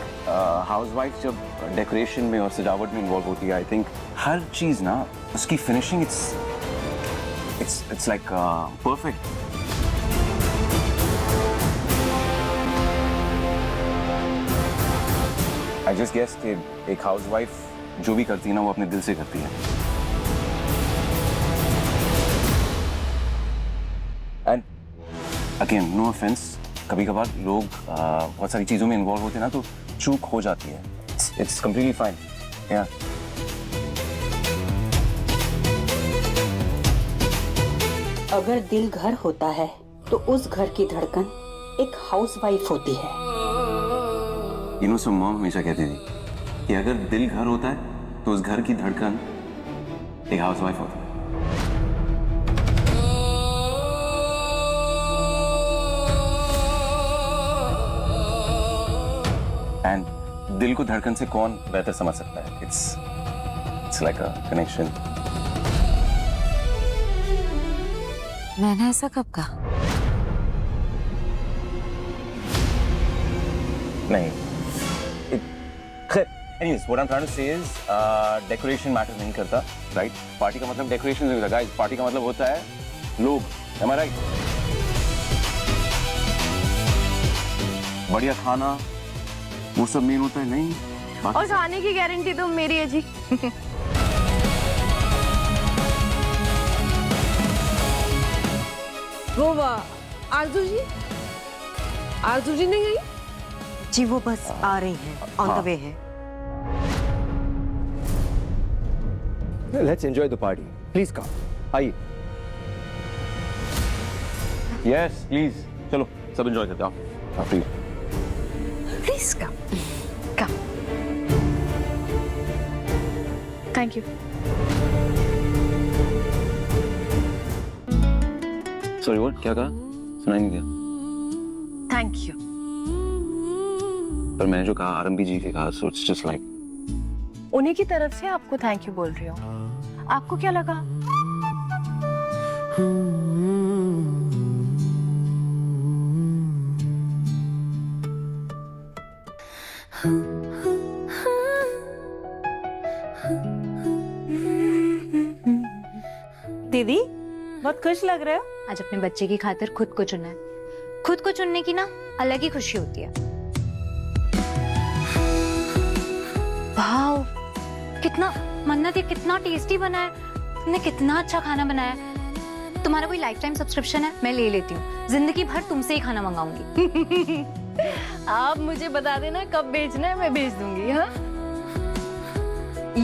housewife जब डेकोरेशन में और सजावट में इन्वॉल्व होती है, आई थिंक हर चीज ना उसकी finishing it's like perfect. I just guess कि एक हाउसवाइफ जो भी करती है ना वो अपने दिल से करती है। एंड अगेन नो ऑफेंस, कभी कभार लोग बहुत सारी चीजों में इन्वॉल्व होते हैं ना तो चूक हो जाती है। It's completely fine. या अगर दिल घर होता है तो उस घर की धड़कन एक हाउसवाइफ होती है। यू नो, सो मॉम हमेशा कहती थी कि अगर दिल घर होता है तो उस घर की धड़कन एक हाउसवाइफ होती है। एंड दिल को धड़कन से कौन बेहतर समझ सकता है? It's like a connection. मैंने ऐसा कब कहा? नहीं। Anyways, what I'm trying to say is, decoration matter नहीं करता, right? पार्टी का मतलब डेकोरेशन नहीं होता, guys. पार्टी का मतलब होता है लोग, am I right? बढ़िया खाना, वो सब मेन होता है, नहीं? और खाने की गारंटी तो मेरी है जी। वो आरजू जी नहीं आई जी? वो बस आ रही हैं, ऑन द वे है। Let's enjoy the party. Please come. आइए। Yes, please. चलो, सब enjoy करते हैं। आओ, please. Please come. Come. Thank you. Sorry, what? क्या कहा? सुनाई नहीं दिया। Thank you. पर मैंने जो कहा आरंभी जी के कहा, so it's just like उन्हीं की तरफ से आपको थैंक यू बोल रही हूँ। आपको क्या लगा? दीदी, बहुत खुश लग रहे हो। आज अपने बच्चे की खातिर खुद को चुना है। खुद को चुनने की ना अलग ही खुशी होती है। वाओ, कितना मन्नत, ये कितना टेस्टी बना है। तुमने कितना अच्छा खाना बनाया है। तुम्हारा कोई लाइफ टाइम सब्सक्रिप्शन है? मैं ले लेती हूँ, जिंदगी भर तुमसे ही खाना मंगाऊंगी। आप मुझे बता देना कब भेजना है, मैं भेज दूंगी। हाँ,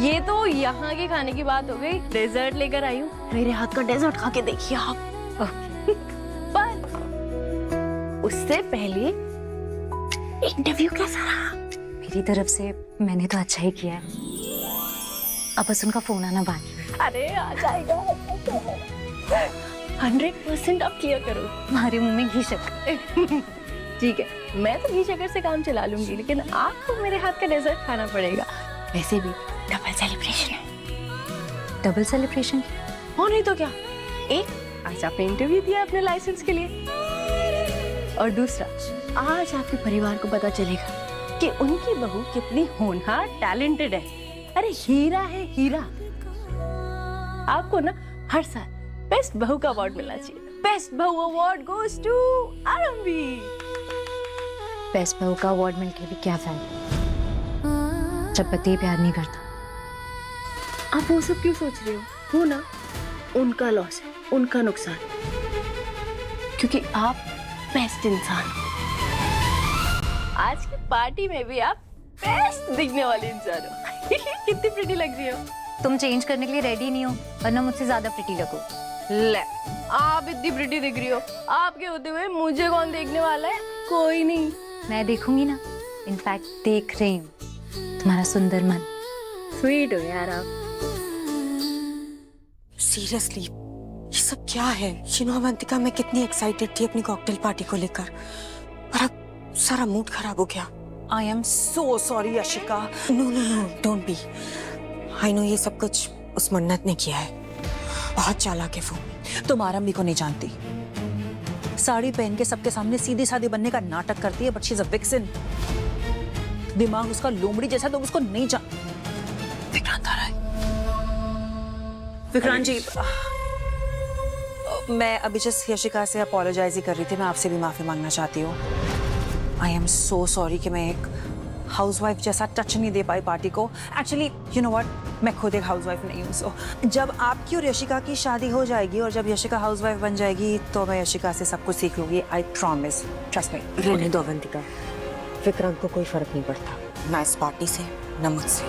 ये तो यहाँ के खाने की बात हो गई। डेजर्ट लेकर आई हूँ, मेरे हाथ का डेजर्ट खा के देखिए आप। पर उससे पहले इंटरव्यू कैसा रहा? मेरी तरफ से मैंने तो अच्छा ही किया है। अब बस उनका फोन आना बाकी है। अरे आ जाएगा, 100% आप क्लियर करो। हमारे मुंह में घी शक्कर। ठीक है, मैं तो घी शक्कर से काम चला लूंगी, लेकिन आपको मेरे हाथ का डेजर्ट खाना पड़ेगा। वैसे भी डबल सेलिब्रेशन है। Double celebration? और नहीं तो क्या, एक आज आपने इंटरव्यू दिया अपने लाइसेंस के लिए, और दूसरा आज आपके परिवार को पता चलेगा कि उनकी बहू कितनी होनहार, टैलेंटेड है। अरे हीरा है, हीरा। आपको ना हर साल बेस्ट बहू का अवार्ड मिलना चाहिए। बेस्ट बहू अवार्ड गोज टू आरंभी। बेस्ट बहू का अवार्ड मिलके भी क्या फायदा जब पति प्यार नहीं करता। आप वो सब क्यों सोच रहे हो ना, उनका लॉस है, उनका नुकसान, क्योंकि आप बेस्ट इंसान हो। आज की पार्टी में भी आप बेस्ट दिखने वाले इंसान हो। कितनी प्रिटी लग रही हो। तुम चेंज करने के लिए रेडी नहीं हो, वरना मुझसे ज्यादा प्रिटी लगो। ले, आप इतनी प्रिटी दिख रही हो, आपके होते हुए मुझे कौन देखने वाला है? कोई नहीं। मैं देखूंगी ना, इनफैक्ट देख रही हूँ। तुम्हारा सुंदर मन, स्वीट हो यार आप। सीरियसली ये सब क्या है? अवंतिका, मैं कितनी एक्साइटेड थी अपनी कॉकटेल पार्टी को लेकर, और अब सारा मूड खराब हो गया। I am so sorry Yashika. No no no, don't be. I know ये सब कुछ उस मन्नत ने किया है, बहुत चालाक है वो। तुम आरंभी को नहीं जानती। साड़ी पहन के सबके सामने सीधी सादी बनने का नाटक करती है, बट शी इज अ विक्सिन। दिमाग उसका लोमड़ी जैसा, तुम उसको नहीं जान। विक्रांत आ रहा है। विक्रांत जी, मैं अभी जस्ट यशिका से अपोलोजाइज ही कर रही थी। मैं आपसे भी माफी मांगना चाहती हूँ। आई एम सो सॉरी कि मैं एक हाउसवाइफ जैसा टच नहीं दे पाई पार्टी को। एक्चुअली यू नो व्हाट, मैं खुद एक हाउसवाइफ नहीं हूँ। सो जब आपकी और यशिका की शादी हो जाएगी और जब यशिका हाउसवाइफ बन जाएगी तो मैं यशिका से सब कुछ सीख लूंगी। I promise, trust me. रहने दो अवंतिका, विक्रांत को कोई फर्क नहीं पड़ता, ना इस पार्टी से ना मुझसे।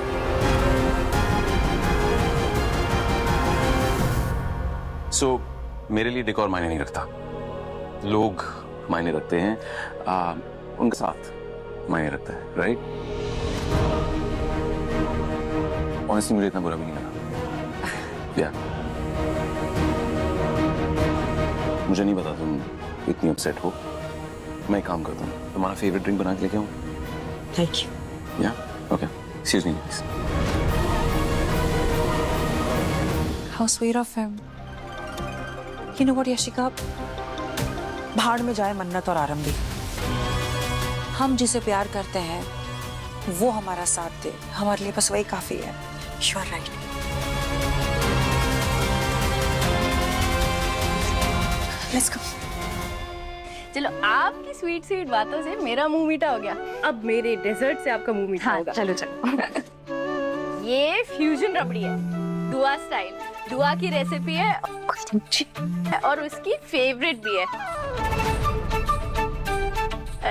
सो मेरे लिए डेकोर मायने नहीं रखता, लोग मायने रखते हैं, उनका साथ मायने रखता है, राइट? ऑनेस्टली मुझे इतना बुरा भी नहीं लगा। या मुझे नहीं पता तुम इतनी अपसेट हो। मैं एक काम करता हूँ, तुम्हारा फेवरेट ड्रिंक बना के लेके आऊँ? Thank you. या okay, excuse me please. How sweet of him. You know what Yashika, भाड़ में जाए मन्नत और आरंभी। हम जिसे प्यार करते हैं वो हमारा साथ दे, हमारे लिए बस वही काफी है। You are right. Let's go. चलो, आपकी स्वीट स्वीट बातों से मेरा मुंह मीठा हो गया, अब मेरे डेजर्ट से आपका मुंह मीठा होगा। चलो चलो। ये फ्यूजन रबड़ी है, दुआ स्टाइल। दुआ की रेसिपी है और उसकी फेवरेट भी है।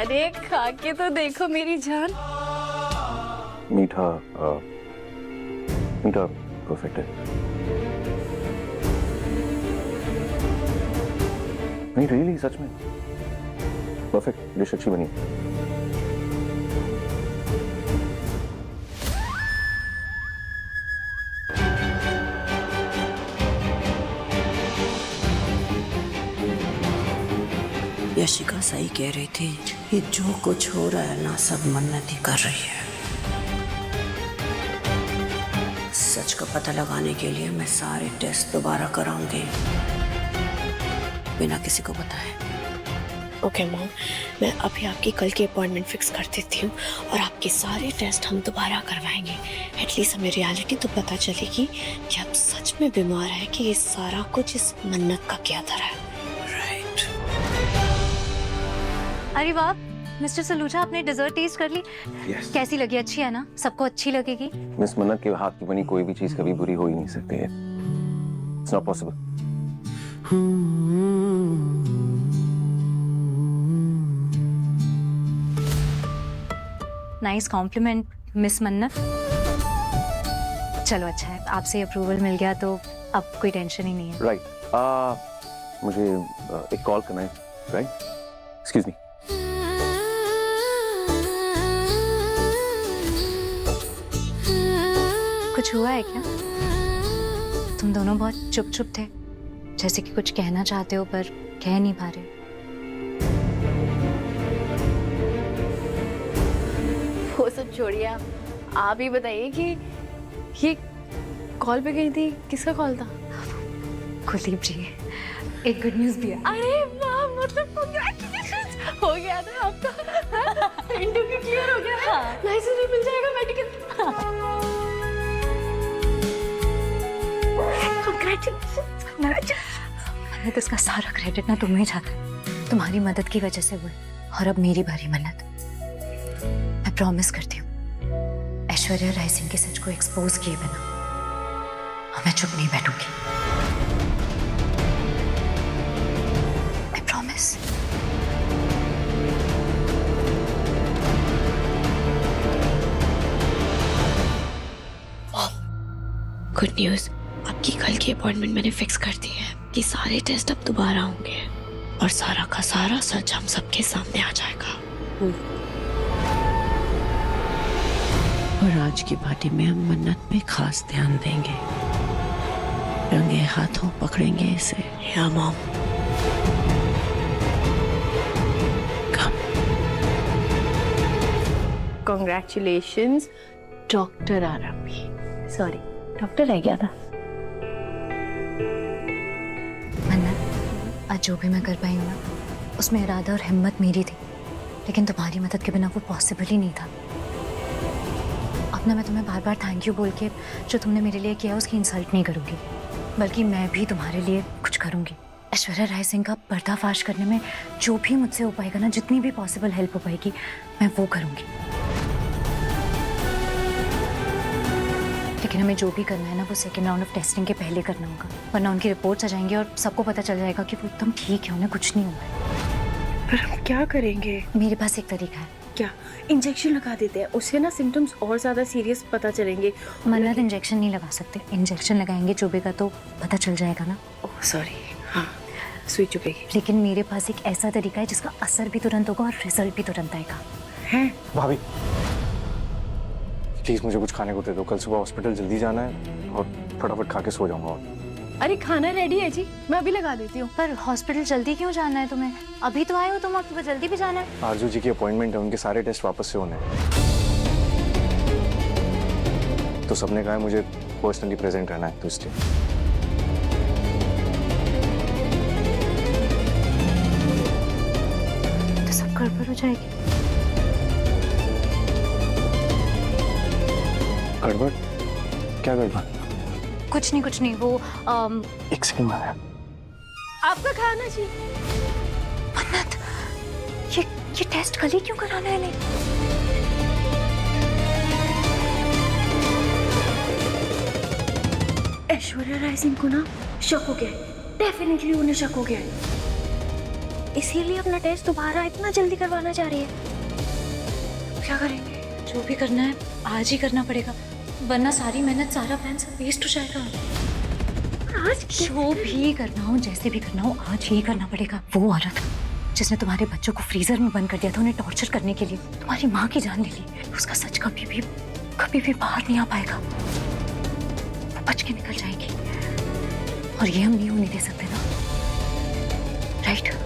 अरे खा के तो देखो मेरी जान। मीठा मीठा परफेक्ट है। नहीं रियली, सच में परफेक्ट डिश, अच्छी बनी। यशिका सही कह रही थी, ये जो कुछ हो रहा है ना, सब मन्नत ही कर रही है। सच का पता लगाने के लिए मैं सारे टेस्ट दोबारा कराऊंगी, बिना किसी को बताए। ओके मॉम, मैं अभी आपकी कल की अपॉइंटमेंट फिक्स कर देती हूँ और आपके सारे टेस्ट हम दोबारा करवाएंगे। एटलीस्ट हमें रियलिटी तो पता चलेगी कि आप सच में बीमार है कि ये सारा कुछ इस मन्नत का किया धरा है। अरे वाह मिस्टर सलूजा, आपने डेजर्ट टेस्ट कर ली? Yes. कैसी लगी? अच्छी है ना? सबको अच्छी लगेगी? मिस मन्नत के हाथ की बनी कोई भी चीज कभी बुरी हो ही नहीं सकती है। It's not possible. Nice compliment miss Mannat. चलो अच्छा है, आपसे अप्रूवल मिल गया तो अब कोई टेंशन ही नहीं है। राइट, मुझे एक कॉल करना है, राइट? Excuse me. कुछ हुआ है क्या? तुम दोनों बहुत चुप चुप थे, जैसे कि कुछ कहना चाहते हो पर कह नहीं पा रहे। वो सब छोड़िए, आप ही बताइए कि ये कॉल पे गई थी, किसका कॉल था? कुलदीप जी, एक गुड न्यूज़ भी है। अरे वाह, मतलब कांग्रेचुलेशंस, हो गया था आपका इंटरव्यू क्लियर हो गया। लाइसेंस भी मिल जाएगा मेडिकल। मन्नत, इसका सारा क्रेडिट ना तुम्हें जाता है, तुम्हारी मदद की वजह से हुआ। और अब मेरी बारी मन्नत। मैं प्रॉमिस करती हूँ, ऐश्वर्या राय सिंह के सच को एक्सपोज किए बिना मैं चुप नहीं बैठूंगी। I promise. गुड न्यूज़, आपकी कल की अपॉइंटमेंट मैंने फिक्स कर दी है कि सारे टेस्ट अब दोबारा होंगे और सारा का सारा सच हम सबके सामने आ जाएगा। और आज की पार्टी में हम मन्नत पे खास ध्यान देंगे, रंगे हाथों पकड़ेंगे इसे। या मॉम, कॉन्ग्रेचुलेशंस डॉक्टर आरंभी। सॉरी, डॉक्टर रह गया था। मन्नत, आज जो भी मैं कर पाई हूँ ना, उसमें इरादा और हिम्मत मेरी थी, लेकिन तुम्हारी मदद के बिना वो पॉसिबल ही नहीं था। अब ना मैं तुम्हें बार बार थैंक यू बोल के जो तुमने मेरे लिए किया उसकी इंसल्ट नहीं करूँगी, बल्कि मैं भी तुम्हारे लिए कुछ करूँगी। ऐश्वर्या राय सिंह का पर्दाफाश करने में जो भी मुझसे हो पाएगा ना, जितनी भी पॉसिबल हेल्प हो पाएगी, मैं वो करूँगी। लेकिन हमें जो भी करना है ना, वो सेकेंड राउंड ऑफ टेस्टिंग के पहले करना होगा, वरना उनकी रिपोर्ट्स आ जाएंगी और सबको पता चल जाएगा कि वो एकदम ठीक है, उन्हें कुछ नहीं हुआ है। पर हम क्या करेंगे? मेरे पास एक तरीका है। क्या? इंजेक्शन लगा देते हैं, उससे ना सिम्टम्स और ज्यादा सीरियस पता चलेंगे। मन्नत, इंजेक्शन नहीं लगा सकते। इंजेक्शन लगाएंगे चुभेगा तो पता चल जाएगा ना। ओह सॉरी, हाँ सुई चुभेगी। लेकिन मेरे पास एक ऐसा तरीका है जिसका असर भी तुरंत होगा और रिजल्ट भी तुरंत आएगा। है भाभी, प्लीज मुझे कुछ खाने को दे दो, कल सुबह हॉस्पिटल जल्दी जाना है और फटाफट खा के सो जाऊंगा। अरे खाना रेडी है जी, मैं अभी लगा देती हूँ। पर हॉस्पिटल जल्दी क्यों जाना है तुम्हें? अभी तो आए हो तुम और तुम्हें जल्दी भी जाना है। आरजू जी की अपॉइंटमेंट है, उनके सारे टेस्ट वापस से होने हैं, तो सबने कहा है मुझे पर्सनली प्रेजेंट रहना है, तो इसलिए। तो सब गड़बड़ हो जाएगी। गड़बड़? क्या गड़बड़? कुछ नहीं वो एक सेकंड में आया। आपका खाना जी। मन्नत, ये टेस्ट कल ही क्यों कराना है नहीं? ऐश्वर्या राय सिंह को ना शक हो गया है, डेफिनेटली उन्हें शक हो गया है, इसीलिए अपना टेस्ट दोबारा इतना जल्दी करवाना चाह रही है। क्या करेंगे? जो भी करना है आज ही करना पड़ेगा, वरना सारी मेहनत, सारा प्लान सब वेस्ट हो जाएगा। आज जो भी करना हो, जैसे भी करना हो, आज ही करना पड़ेगा। वो औरत जिसने तुम्हारे बच्चों को फ्रीजर में बंद कर दिया था, उन्हें टॉर्चर करने के लिए, तुम्हारी माँ की जान ले ली, उसका सच कभी भी बाहर नहीं आ पाएगा। वो बच के निकल जाएगी और ये हम नहीं होने दे सकते ना, राइट?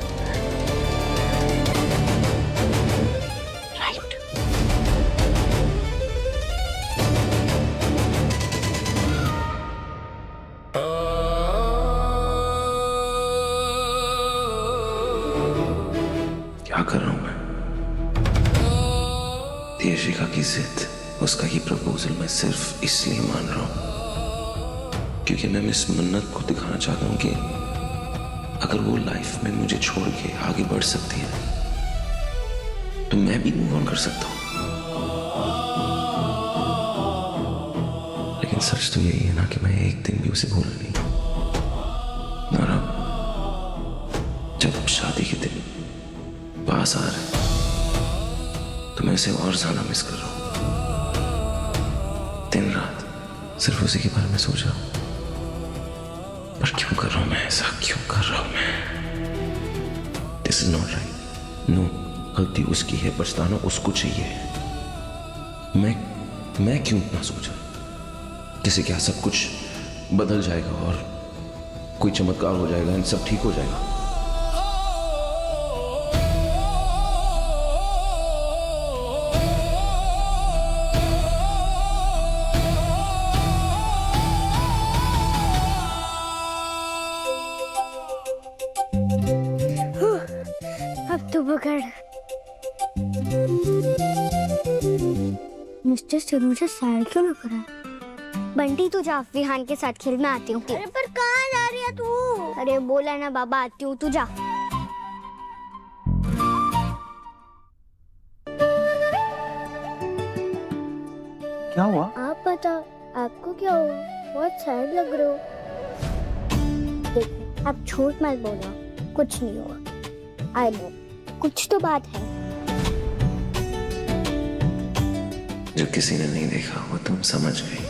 क्या कर रहा हूं मैं? देशिका की जिद, उसका ये प्रपोजल मैं सिर्फ इसलिए मान रहा हूं क्योंकि मैं मिस मन्नत को दिखाना चाहता हूं कि अगर वो लाइफ में मुझे छोड़ के आगे बढ़ सकती है तो मैं भी मूव ऑन कर सकता हूं। लेकिन सच तो यही है ना कि मैं एक दिन भी उसे भूला नहीं। और अब जब शादी के दिन पास आ रहे तो मैं उसे और ज्यादा मिस कर रहा हूं। दिन रात सिर्फ उसी के बारे में सोच रहा हूं। पर क्यों कर रहा हूं मैं ऐसा? क्यों कर रहा हूं मैं? This is not right. No, गलती उसकी है, पछताना उसको चाहिए। मैं क्यों इतना सोचा? जैसे क्या सब कुछ बदल जाएगा और कोई चमत्कार हो जाएगा, सब ठीक हो जाएगा। अब तो पकड़। मिस्टर सरूजा सैड क्यों लग रहा है? बंटी तू जा, विहान के साथ खेल, मैं आती हूँ। अरे पर कहाँ जा रही है तू? अरे बोला ना बाबा आती हूँ, तू जा। क्या हुआ? आप बता, आपको क्या हुआ? बहुत सैड लग रहे हो। देखो, आप झूठ मत बोलो, कुछ नहीं हुआ। आई नो, कुछ तो बात है। जो किसी ने नहीं देखा वो तुम समझ गई।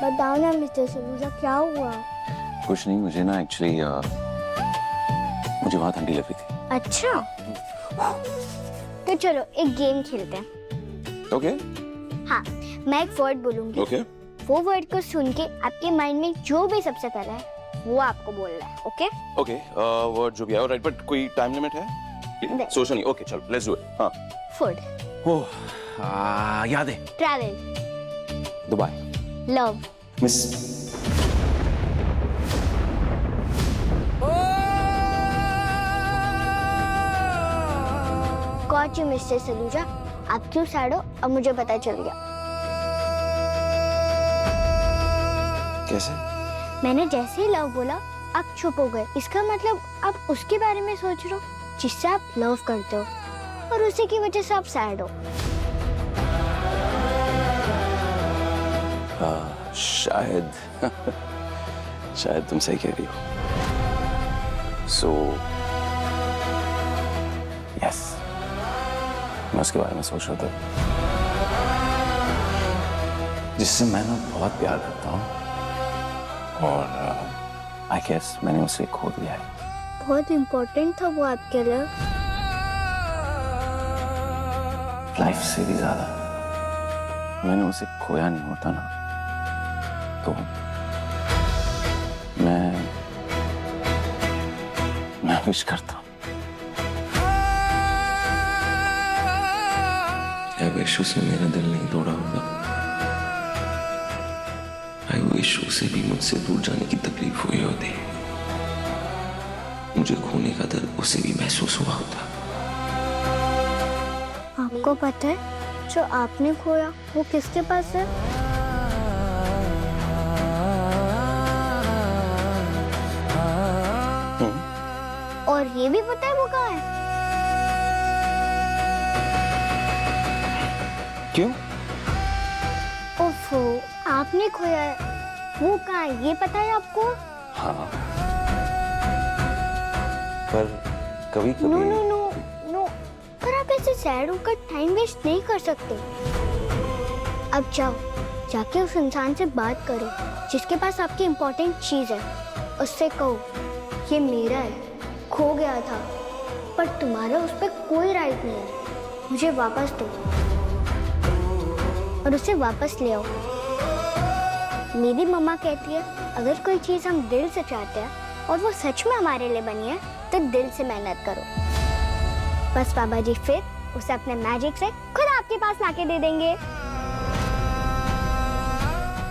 बताओ ना मिस्टर सरूजा, क्या हुआ? कुछ नहीं, मुझे ना एक्चुअली मुझे वहां ठंडी लग रही थी। अच्छा, तो चलो एक गेम खेलते हैं। ओके। हाँ, मैं एक वर्ड बोलूंगी। ओके वो वर्ड को सुन के आपके माइंड में जो भी सबसे पहले है वो आपको बोलना है। ओके ओके वर्ड जो भी है राइट, बट कोई टाइम लिमिट है? सोचो नहीं। ओके चलो लेट्स डू इट। हाँ फूड, ओह याद है। Travel, Dubai, love, miss. Got you mister Saluja. आप क्यों सैड हो अब मुझे पता चल गया। कैसे? मैंने जैसे ही लव बोला आप चुप हो गए। इसका मतलब आप उसके बारे में सोच रहे हो जिससे आप लव करते हो और उसी की वजह से आप सैड हो। शायद शायद तुम सही कह रही हो। सो यस, मैं उसके बारे में सोच रहा था जिससे मैं ना बहुत प्यार करता हूँ और आई गेस मैंने उसे खो दिया है। बहुत इम्पोर्टेंट था वो आपके लिए। लाइफ से भी ज्यादा मैंने उसे खोया नहीं होता ना, तो मैं विश करता हूँ। आई विश उसने मेरा दिल नहीं तोड़ा होगा। आई विश उसे भी मुझसे दूर जाने की तकलीफ हुई होती। मुझे खोने का दर्द उसे भी महसूस हुआ होता। आपको पता है जो आपने खोया वो किसके पास है? और ये भी पता है वो कहाँ है? क्यों? ओफो, आपने खोया है, वो कहाँ है ये पता है आपको? हाँ, पर कभी कभी नो नो नो नो, पर आप ऐसे सैड होकर टाइम वेस्ट नहीं कर सकते। अब जाओ, जाके उस इंसान से बात करो जिसके पास आपकी इम्पोर्टेंट चीज है। उससे कहो ये मेरा है, खो गया था, पर तुम्हारा उस पर कोई राइट नहीं है, मुझे वापस दो। और उसे वापस ले आओ। मेरी मम्मा कहती है अगर कोई चीज हम दिल से चाहते हैं और वो सच में हमारे लिए बनी है तो दिल से मेहनत करो। बस बाबा जी फिर उसे अपने मैजिक से खुद आपके पास लाके दे देंगे।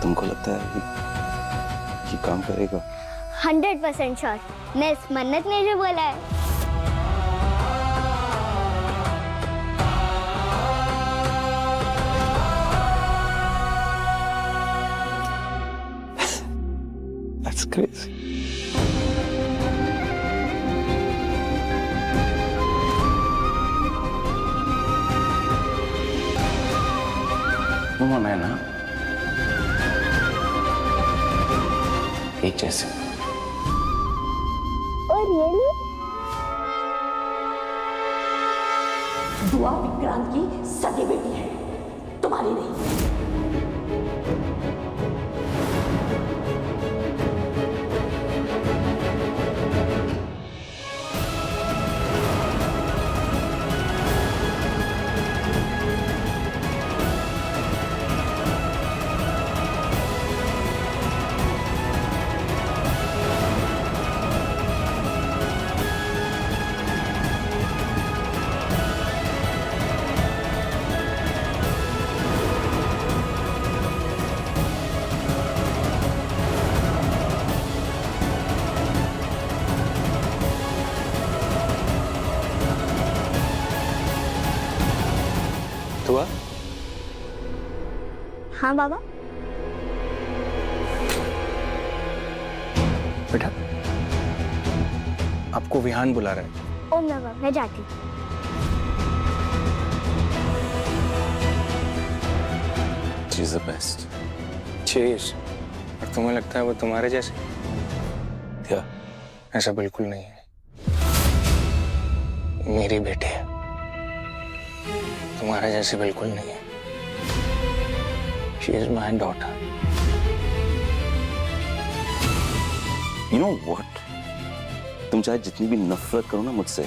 तुमको लगता है ये काम करेगा? 100% श्योर। मिस मन्नत ने जो बोला है। That's crazy. तुम और मैं ना एक जैसे। और रियली? दुआ विक्रांत की सगी बेटी है, तुम्हारी नहीं। हुआ? हाँ बाबा। बेटा, आपको विहान बुला रहा है। ओम नमः, मैं जाती। She's the best. चीज। और तुम्हें लगता है वो तुम्हारे जैसे? क्या? ऐसा बिल्कुल नहीं है। मेरी बेटी है, तुम्हारे जैसे बिल्कुल नहीं है। She is my daughter. You know what? तुम चाहे जितनी भी नफरत करो ना मुझसे,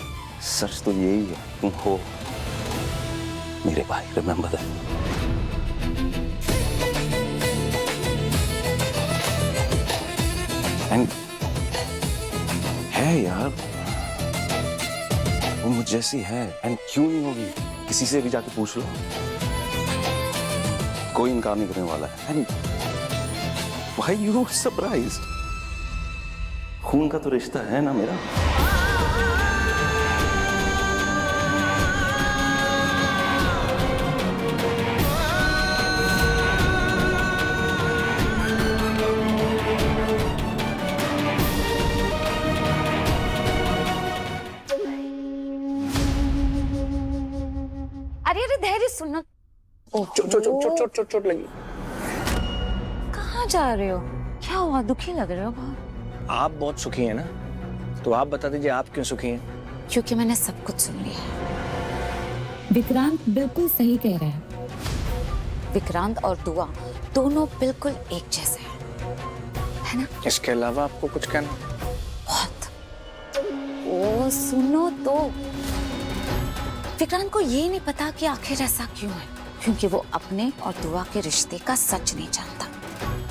सच तो यही है, तुम हो मेरे भाई। Remember that. एंड है यार, वो मुझ जैसी है। एंड क्यों नहीं होगी, किसी से भी जाके पूछ लो, कोई इनकार नहीं करने वाला है। And why you surprised? खून का तो रिश्ता है ना मेरा। अरे अरे धैर्य सुनना। चोट लगी। कहाँ जा रहे हो? क्या हुआ? दुखी लग रहे हो बहुत। आप बहुत सुखी हैं ना, तो आप बता दीजिए आप क्यों सुखी हैं? क्योंकि मैंने सब कुछ सुन लिया है। विक्रांत बिल्कुल सही कह रहा है। विक्रांत और दुआ दोनों बिल्कुल एक जैसे हैं, है ना? इसके अलावा आपको कुछ कहना? बहुत। ओ सुनो तो, विक्रांत को ये नहीं पता कि आखिर ऐसा क्यों है, क्योंकि वो अपने और दुआ के रिश्ते का सच नहीं जानता।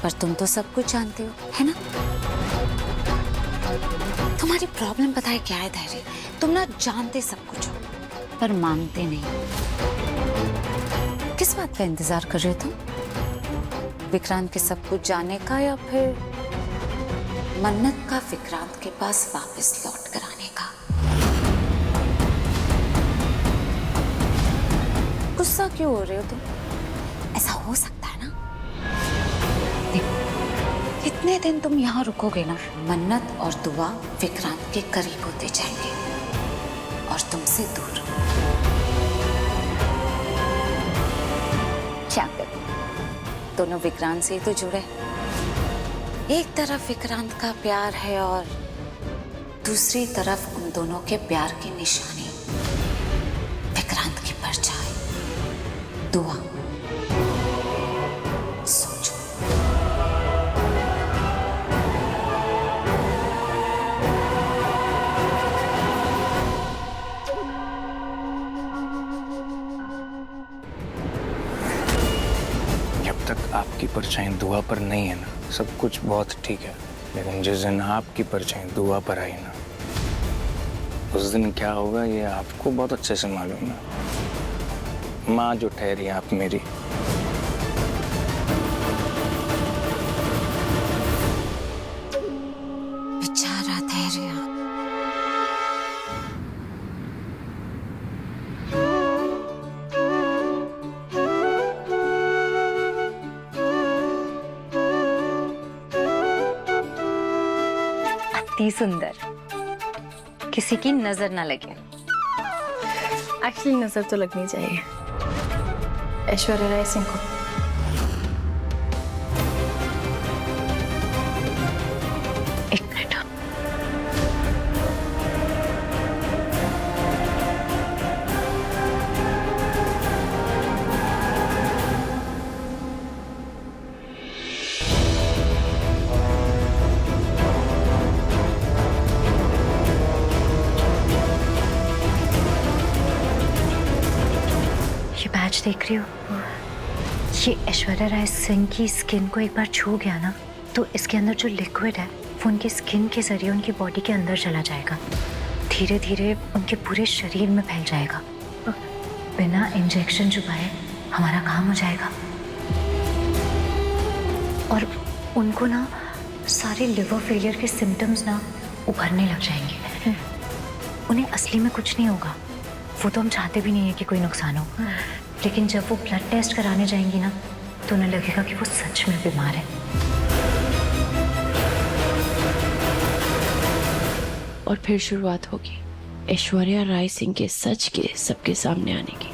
पर तुम तो सब कुछ जानते हो, है ना? तुम्हारी प्रॉब्लम पता है क्या है धैर्य? तुम ना जानते सब कुछ हो, पर मानते नहीं। किस बात का इंतजार कर रहे हो तुम? विक्रांत के सब कुछ जानने का, या फिर मन्नत का विक्रांत के पास वापस लौट कर आने का? गुस्सा क्यों हो रहे हो तुम? ऐसा हो सकता है ना? देखो, इतने दिन तुम यहाँ रुकोगे ना, मन्नत और दुआ विक्रांत के करीब होते जाएंगे और तुमसे दूर। क्या करें, दोनों विक्रांत से ही तो जुड़े। एक तरफ विक्रांत का प्यार है और दूसरी तरफ उन दोनों के प्यार की निशानी विक्रांत की परछाई दुआ। सोचो। जब तक आपकी परछाई दुआ पर नहीं है ना, सब कुछ बहुत ठीक है। लेकिन जिस दिन आपकी परछाई दुआ पर आई ना, उस दिन क्या होगा ये आपको बहुत अच्छे से मालूम है। माँ जो ठहरी आप मेरी, बेचारा धैर्य। अति सुंदर, किसी की नजर ना लगे। एक्चुअली नजर तो लगनी चाहिए ऐश्वर्या राय सिंह को। एक मिनट। ये बैच देख रही हो? ये ऐश्वर्या राय सिंह की स्किन को एक बार छू गया ना, तो इसके अंदर जो लिक्विड है वो उनकी स्किन के जरिए उनकी बॉडी के अंदर चला जाएगा, धीरे धीरे उनके पूरे शरीर में फैल जाएगा। बिना इंजेक्शन चुभाए हमारा काम हो जाएगा और उनको ना सारे लिवर फेलियर के सिम्टम्स ना उभरने लग जाएंगे। उन्हें असली में कुछ नहीं होगा, वो तो हम चाहते भी नहीं है कि कोई नुकसान हो, लेकिन जब वो ब्लड टेस्ट कराने जाएंगी ना तो उन्हें लगेगा कि वो सच में बीमार है। और फिर शुरुआत होगी ऐश्वर्या राय सिंह के सच के सबके सामने आने की।